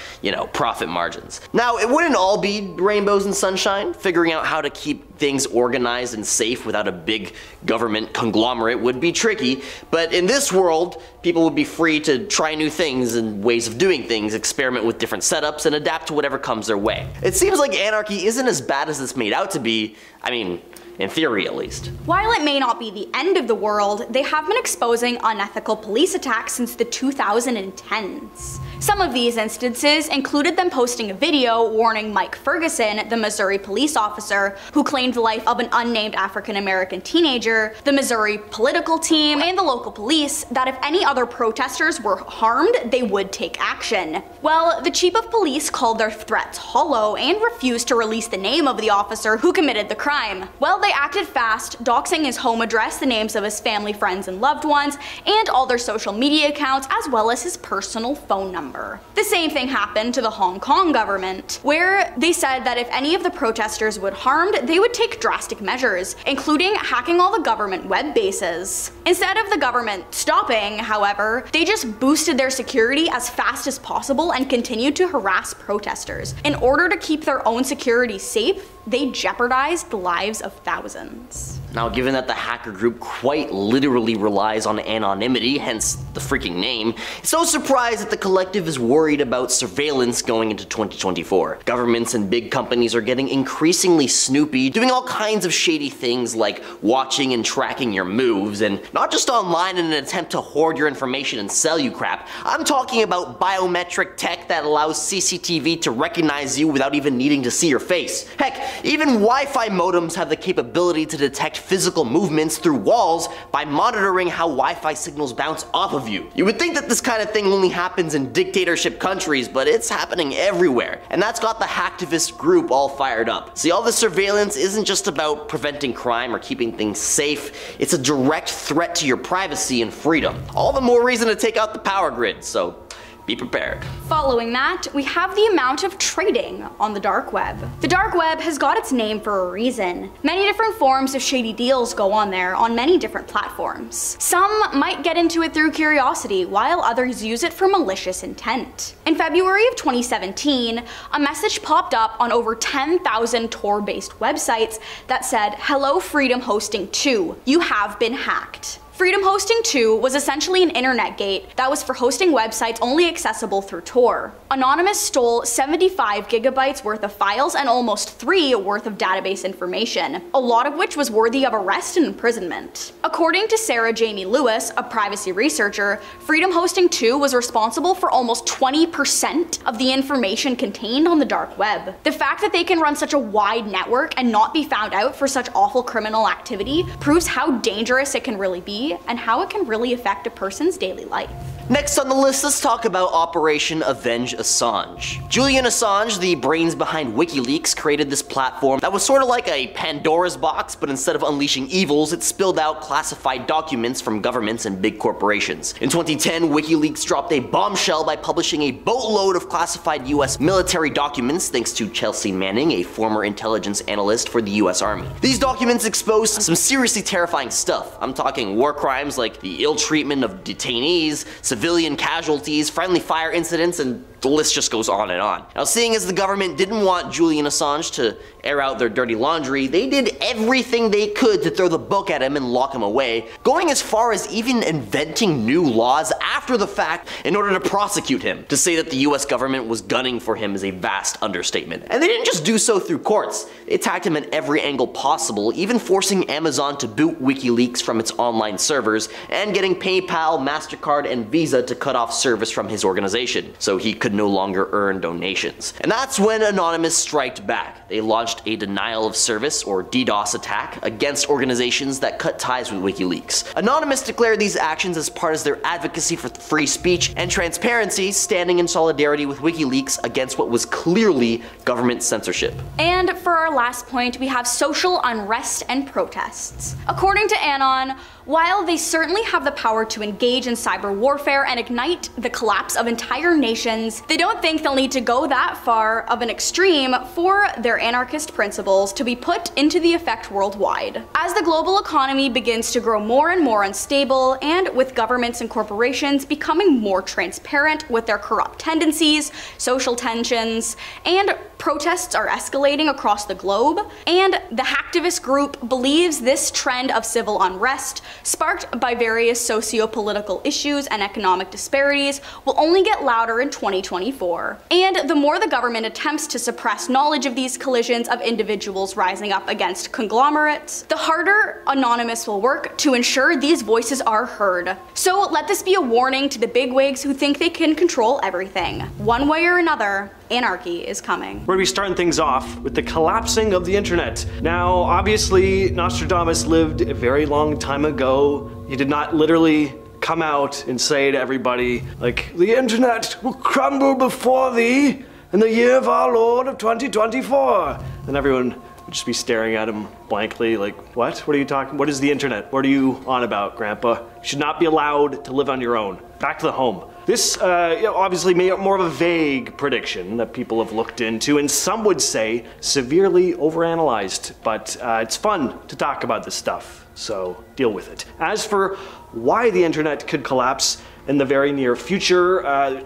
profit margins. Now, it wouldn't all be rainbows and sunshine. Figuring out how to keep things organized and safe without a big government conglomerate would be tricky, but in this world, people would be free to try new things and ways of doing things, experiment with different setups, and adapt to whatever comes their way. It seems like anarchy isn't as bad as it's made out to be. I mean, in theory at least. While it may not be the end of the world, they have been exposing unethical police attacks since the 2010s. Some of these instances included them posting a video warning Mike Ferguson, the Missouri police officer who claimed the life of an unnamed African-American teenager, the Missouri political team, and the local police that if any other protesters were harmed, they would take action. Well, the chief of police called their threats hollow and refused to release the name of the officer who committed the crime. Well, they acted fast, doxing his home address, the names of his family, friends, and loved ones, and all their social media accounts, as well as his personal phone number. The same thing happened to the Hong Kong government, where they said that if any of the protesters were harmed, they would take drastic measures, including hacking all the government web bases. Instead of the government stopping, however, they just boosted their security as fast as possible and continued to harass protesters. In order to keep their own security safe, they jeopardized the lives of thousands. Now, given that the hacker group quite literally relies on anonymity, hence the freaking name, it's no surprise that the collective is worried about surveillance going into 2024. Governments and big companies are getting increasingly snoopy, doing all kinds of shady things like watching and tracking your moves, and not just online in an attempt to hoard your information and sell you crap. I'm talking about biometric tech that allows CCTV to recognize you without even needing to see your face. Heck, even Wi-Fi modems have the capability to detect physical movements through walls by monitoring how Wi-Fi signals bounce off of you. You would think that this kind of thing only happens in dictatorship countries, but it's happening everywhere, and that's got the hacktivist group all fired up. See, all this surveillance isn't just about preventing crime or keeping things safe, it's a direct threat to your privacy and freedom. All the more reason to take out the power grid, so be prepared. Following that, we have the amount of trading on the dark web. The dark web has got its name for a reason. Many different forms of shady deals go on there on many different platforms. Some might get into it through curiosity, while others use it for malicious intent. In February of 2017, a message popped up on over 10,000 Tor-based websites that said, "Hello Freedom Hosting 2, you have been hacked." Freedom Hosting 2 was essentially an internet gate that was for hosting websites only accessible through Tor. Anonymous stole 75 gigabytes worth of files and almost 3 worth of database information, a lot of which was worthy of arrest and imprisonment. According to Sarah Jamie Lewis, a privacy researcher, Freedom Hosting 2 was responsible for almost 20% of the information contained on the dark web. The fact that they can run such a wide network and not be found out for such awful criminal activity proves how dangerous it can really be and how it can really affect a person's daily life. Next on the list, let's talk about Operation Avenge Assange. Julian Assange, the brains behind WikiLeaks, created this platform that was sort of like a Pandora's box, but instead of unleashing evils, it spilled out classified documents from governments and big corporations. In 2010, WikiLeaks dropped a bombshell by publishing a boatload of classified US military documents thanks to Chelsea Manning, a former intelligence analyst for the US Army. These documents exposed some seriously terrifying stuff. I'm talking war crimes like the ill treatment of detainees, civilian casualties, friendly fire incidents, and the list just goes on and on. Now, seeing as the government didn't want Julian Assange to air out their dirty laundry, they did everything they could to throw the book at him and lock him away, going as far as even inventing new laws after the fact in order to prosecute him. To say that the US government was gunning for him is a vast understatement. And they didn't just do so through courts. They attacked him at every angle possible, even forcing Amazon to boot WikiLeaks from its online servers and getting PayPal, MasterCard, and Visa to cut off service from his organization, so he could no longer earn donations. And that's when Anonymous striked back. They launched a denial of service, or DDoS attack, against organizations that cut ties with WikiLeaks. Anonymous declared these actions as part of their advocacy for free speech and transparency, standing in solidarity with WikiLeaks against what was clearly government censorship. And for our last point, we have social unrest and protests. According to Anon, while they certainly have the power to engage in cyber warfare and ignite the collapse of entire nations, they don't think they'll need to go that far of an extreme for their anarchist principles to be put into the effect worldwide. As the global economy begins to grow more and more unstable, and with governments and corporations becoming more transparent with their corrupt tendencies, social tensions, and protests are escalating across the globe, and the hacktivist group believes this trend of civil unrest, sparked by various socio-political issues and economic disparities, will only get louder in 2024. And the more the government attempts to suppress knowledge of these collisions of individuals rising up against conglomerates, the harder Anonymous will work to ensure these voices are heard. So let this be a warning to the bigwigs who think they can control everything. One way or another, anarchy is coming. We're gonna be starting things off with the collapsing of the internet. Now, obviously, Nostradamus lived a very long time ago. He did not literally come out and say to everybody, like, the internet will crumble before thee in the year of our Lord of 2024. And everyone would just be staring at him blankly, like, what? What are you talking? What is the internet? What are you on about, Grandpa? You should not be allowed to live on your own. Back to the home. This obviously made more of a vague prediction that people have looked into, and some would say severely overanalyzed, but it's fun to talk about this stuff, so deal with it. As for why the internet could collapse, in the very near future.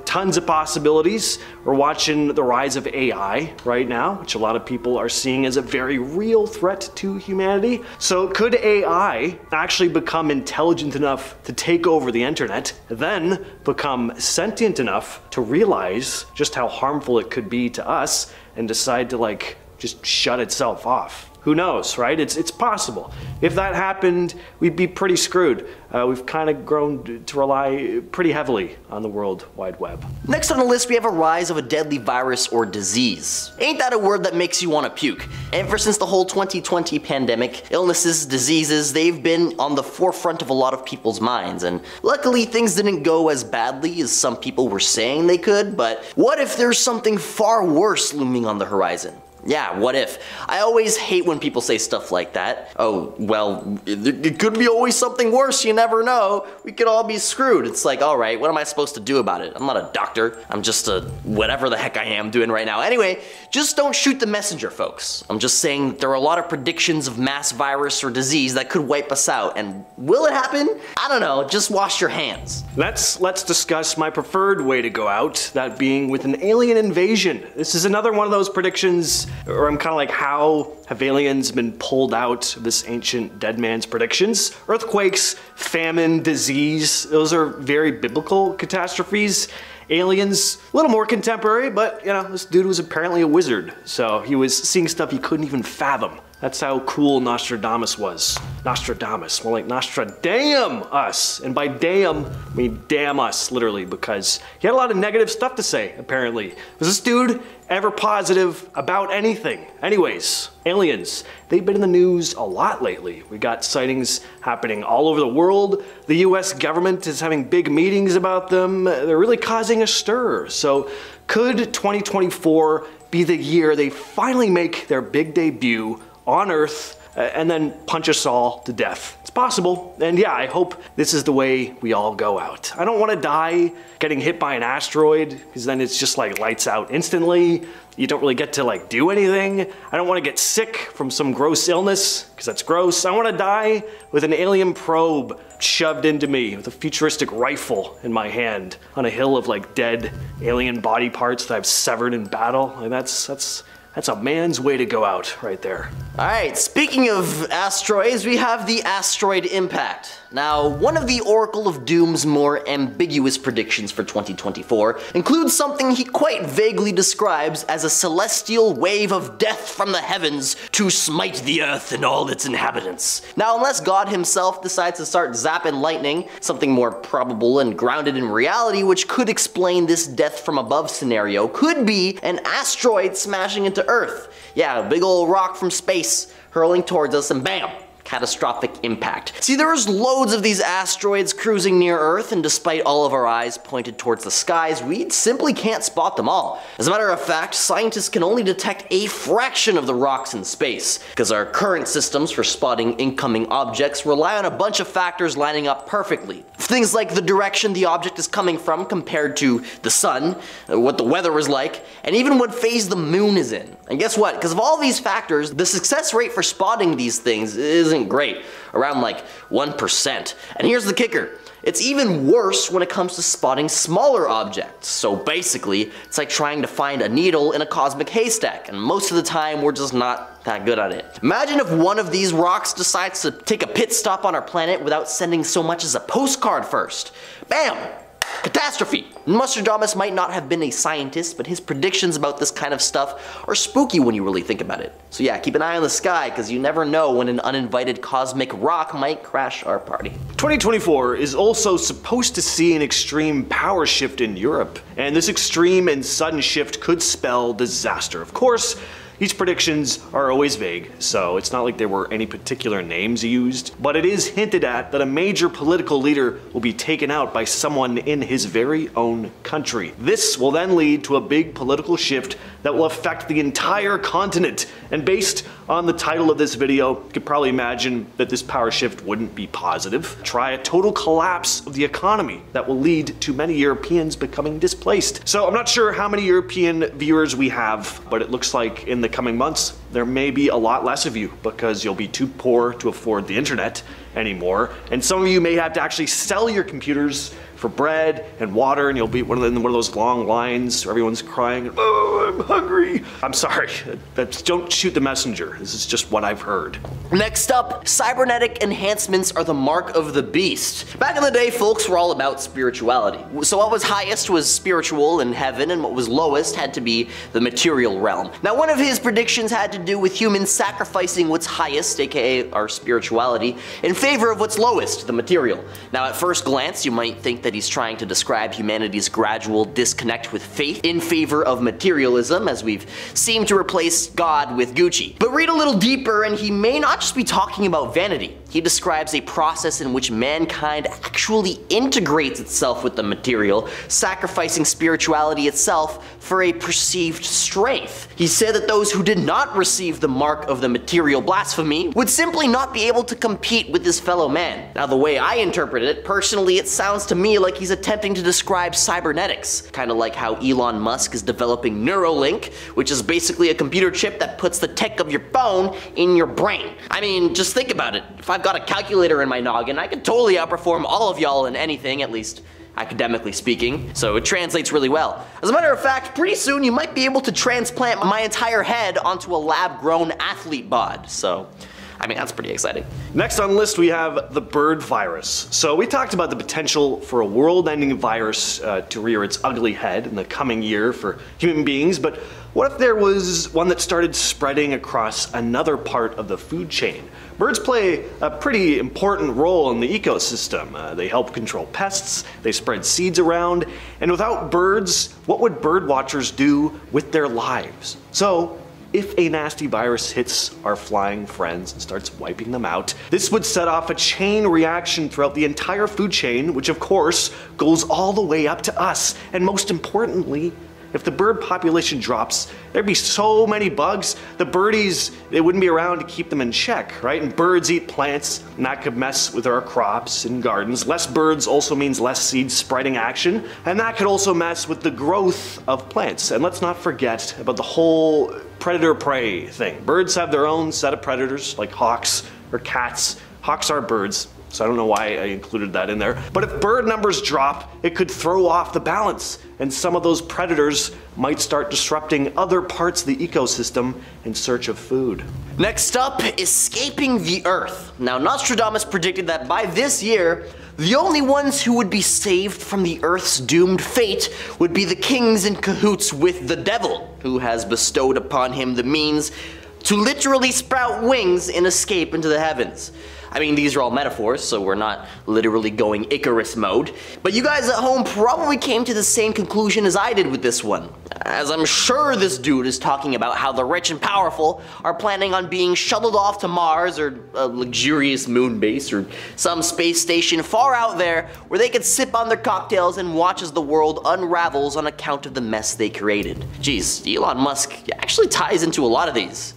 Tons of possibilities. We're watching the rise of AI right now, which a lot of people are seeing as a very real threat to humanity. So could AI actually become intelligent enough to take over the internet, then become sentient enough to realize just how harmful it could be to us and decide to like just shut itself off? Who knows, right? It's possible. If that happened, we'd be pretty screwed. We've kind of grown to rely pretty heavily on the World Wide Web. Next on the list, we have a rise of a deadly virus or disease. Ain't that a word that makes you want to puke? Ever since the whole 2020 pandemic, illnesses, diseases, they've been on the forefront of a lot of people's minds, and luckily things didn't go as badly as some people were saying they could, but what if there's something far worse looming on the horizon? Yeah, what if? I always hate when people say stuff like that. Oh, well, it could be always something worse, you never know. We could all be screwed. It's like, alright, what am I supposed to do about it? I'm not a doctor. I'm just a whatever the heck I am doing right now. Anyway, just don't shoot the messenger, folks. I'm just saying that there are a lot of predictions of mass virus or disease that could wipe us out. And will it happen? I don't know, just wash your hands. Let's discuss my preferred way to go out, that being with an alien invasion. This is another one of those predictions, or I'm kind of like, how have aliens been pulled out of this ancient dead man's predictions? Earthquakes, famine, disease, those are very biblical catastrophes. Aliens, a little more contemporary, but you know, this dude was apparently a wizard, so he was seeing stuff he couldn't even fathom. That's how cool Nostradamus was. Nostradamus, more like Nostradam us. And by damn, I mean damn us, literally, because he had a lot of negative stuff to say, apparently. Was this dude ever positive about anything? Anyways, aliens, they've been in the news a lot lately. We got sightings happening all over the world. The US government is having big meetings about them. They're really causing a stir. So could 2024 be the year they finally make their big debut on Earth and then punch us all to death? It's possible, and yeah, I hope this is the way we all go out. I don't want to die getting hit by an asteroid, because then it's just like lights out instantly. You don't really get to like do anything. I don't want to get sick from some gross illness, because that's gross. I want to die with an alien probe shoved into me with a futuristic rifle in my hand on a hill of like dead alien body parts that I've severed in battle. Like that's a man's way to go out right there. Alright, speaking of asteroids, we have the asteroid impact. Now, one of the Oracle of Doom's more ambiguous predictions for 2024 includes something he quite vaguely describes as a celestial wave of death from the heavens to smite the earth and all its inhabitants. Now, unless God himself decides to start zapping lightning, something more probable and grounded in reality which could explain this death from above scenario could be an asteroid smashing into Earth. Yeah, a big old rock from space hurling towards us and bam! Catastrophic impact. See, there's loads of these asteroids cruising near Earth, and despite all of our eyes pointed towards the skies, we simply can't spot them all. As a matter of fact, scientists can only detect a fraction of the rocks in space, because our current systems for spotting incoming objects rely on a bunch of factors lining up perfectly. Things like the direction the object is coming from compared to the sun, what the weather is like, and even what phase the moon is in. And guess what? Because of all these factors, the success rate for spotting these things isn't great, around like 1%. And here's the kicker. It's even worse when it comes to spotting smaller objects. So basically, it's like trying to find a needle in a cosmic haystack, and most of the time we're just not that good at it. Imagine if one of these rocks decides to take a pit stop on our planet without sending so much as a postcard first. Bam! Catastrophe! Nostradamus might not have been a scientist, but his predictions about this kind of stuff are spooky when you really think about it. So yeah, keep an eye on the sky, because you never know when an uninvited cosmic rock might crash our party. 2024 is also supposed to see an extreme power shift in Europe, and this extreme and sudden shift could spell disaster. Of course, these predictions are always vague, so it's not like there were any particular names used, but it is hinted at that a major political leader will be taken out by someone in his very own country. This will then lead to a big political shift that will affect the entire continent, and based on the title of this video, you could probably imagine that this power shift wouldn't be positive. Try a total collapse of the economy that will lead to many Europeans becoming displaced. So I'm not sure how many European viewers we have, but it looks like in the coming months, there may be a lot less of you because you'll be too poor to afford the internet anymore. And some of you may have to actually sell your computers for bread and water, and you'll be one of those long lines where everyone's crying, "Oh, I'm hungry." I'm sorry, don't shoot the messenger. This is just what I've heard. Next up, cybernetic enhancements are the mark of the beast. Back in the day, folks were all about spirituality. So what was highest was spiritual in heaven, and what was lowest had to be the material realm. Now, one of his predictions had to do with humans sacrificing what's highest, aka our spirituality, in favor of what's lowest, the material. Now, at first glance, you might think that he's trying to describe humanity's gradual disconnect with faith in favor of materialism, as we've seemed to replace God with Gucci. But read a little deeper and he may not just be talking about vanity. He describes a process in which mankind actually integrates itself with the material, sacrificing spirituality itself for a perceived strength. He said that those who did not receive the mark of the material blasphemy would simply not be able to compete with his fellow man. Now, the way I interpret it, personally, it sounds to me like he's attempting to describe cybernetics, kind of like how Elon Musk is developing Neuralink, which is basically a computer chip that puts the tech of your phone in your brain. I mean, just think about it. If I've got a calculator in my noggin, I could totally outperform all of y'all in anything, at least academically speaking, so it translates really well. As a matter of fact, pretty soon you might be able to transplant my entire head onto a lab-grown athlete bod, so I mean, that's pretty exciting. Next on the list, we have the bird virus. So we talked about the potential for a world-ending virus to rear its ugly head in the coming year for human beings, but what if there was one that started spreading across another part of the food chain? Birds play a pretty important role in the ecosystem. They help control pests, they spread seeds around, and without birds, what would bird watchers do with their lives? So, if a nasty virus hits our flying friends and starts wiping them out, this would set off a chain reaction throughout the entire food chain, which of course goes all the way up to us. And most importantly, if the bird population drops, there'd be so many bugs, the birdies, they wouldn't be around to keep them in check, right? And birds eat plants, and that could mess with our crops and gardens. Less birds also means less seed spreading action, and that could also mess with the growth of plants. And let's not forget about the whole predator-prey thing. Birds have their own set of predators, like hawks or cats. Hawks are birds, so I don't know why I included that in there. But if bird numbers drop, it could throw off the balance, and some of those predators might start disrupting other parts of the ecosystem in search of food. Next up, escaping the Earth. Now, Nostradamus predicted that by this year, the only ones who would be saved from the Earth's doomed fate would be the kings in cahoots with the devil, who has bestowed upon him the means to literally sprout wings and escape into the heavens. I mean, these are all metaphors, so we're not literally going Icarus mode. But you guys at home probably came to the same conclusion as I did with this one, as I'm sure this dude is talking about how the rich and powerful are planning on being shuttled off to Mars or a luxurious moon base or some space station far out there where they can sip on their cocktails and watch as the world unravels on account of the mess they created. Geez, Elon Musk actually ties into a lot of these.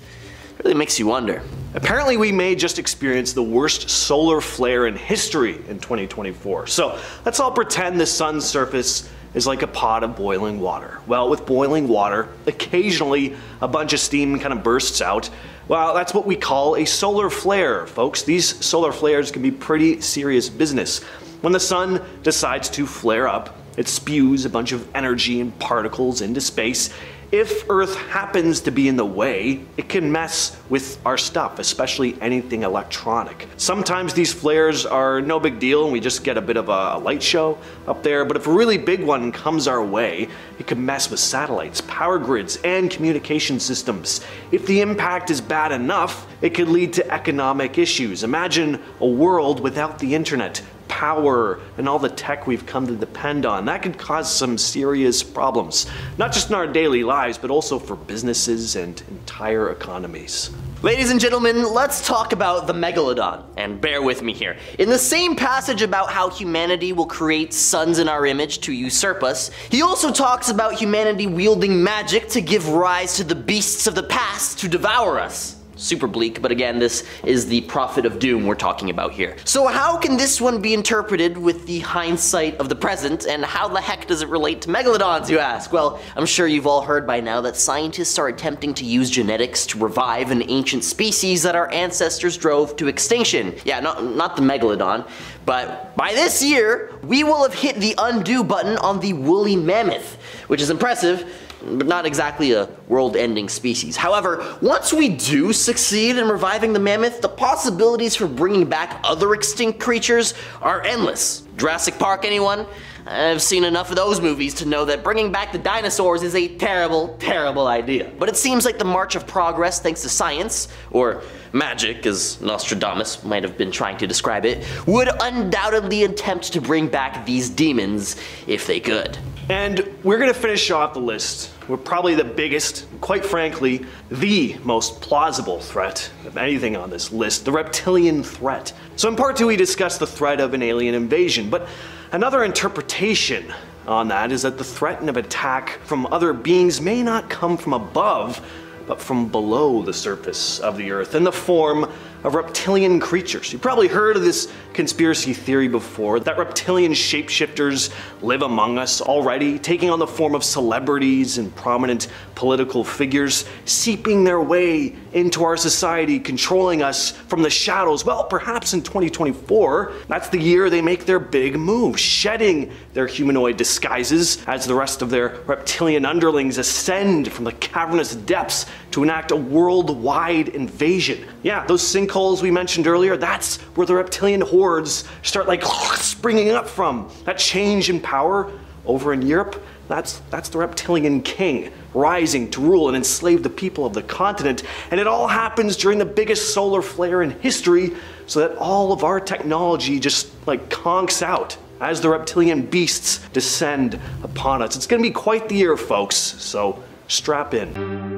It really makes you wonder. Apparently we may just experience the worst solar flare in history in 2024. So let's all pretend the sun's surface is like a pot of boiling water. Well, with boiling water, occasionally a bunch of steam kind of bursts out. Well, that's what we call a solar flare, folks. These solar flares can be pretty serious business. When the sun decides to flare up, it spews a bunch of energy and particles into space. If Earth happens to be in the way, it can mess with our stuff, especially anything electronic. Sometimes these flares are no big deal and we just get a bit of a light show up there, but if a really big one comes our way, it can mess with satellites, power grids, and communication systems. If the impact is bad enough, it could lead to economic issues. Imagine a world without the internet, power, and all the tech we've come to depend on. That could cause some serious problems, not just in our daily lives, but also for businesses and entire economies. Ladies and gentlemen, let's talk about the Megalodon, and bear with me here. In the same passage about how humanity will create sons in our image to usurp us, he also talks about humanity wielding magic to give rise to the beasts of the past to devour us. super bleak, but again, this is the prophet of doom we're talking about here. So how can this one be interpreted with the hindsight of the present, and how the heck does it relate to megalodons, you ask? Well, I'm sure you've all heard by now that scientists are attempting to use genetics to revive an ancient species that our ancestors drove to extinction. Yeah, not the megalodon, but by this year, we will have hit the undo button on the woolly mammoth, which is impressive, but not exactly a world-ending species. However, once we do succeed in reviving the mammoth, the possibilities for bringing back other extinct creatures are endless. Jurassic Park, anyone? I've seen enough of those movies to know that bringing back the dinosaurs is a terrible, terrible idea. But it seems like the march of progress thanks to science, or magic as Nostradamus might have been trying to describe it, would undoubtedly attempt to bring back these demons if they could. And we're gonna finish off the list with probably the biggest, quite frankly, the most plausible threat of anything on this list, the reptilian threat. So in part 2 we discussed the threat of an alien invasion, but another interpretation on that is that the threat of attack from other beings may not come from above, but from below the surface of the earth in the form of reptilian creatures. You've probably heard of this conspiracy theory before, that reptilian shapeshifters live among us already, taking on the form of celebrities and prominent political figures, seeping their way into our society, controlling us from the shadows. Well, perhaps in 2024, that's the year they make their big move, shedding their humanoid disguises as the rest of their reptilian underlings ascend from the cavernous depths to enact a worldwide invasion. Yeah, those sinkholes we mentioned earlier, that's where the reptilian hordes start like springing up from. That change in power over in Europe, that's the reptilian king rising to rule and enslave the people of the continent. And it all happens during the biggest solar flare in history, so that all of our technology just like conks out as the reptilian beasts descend upon us. It's gonna be quite the year, folks, so strap in.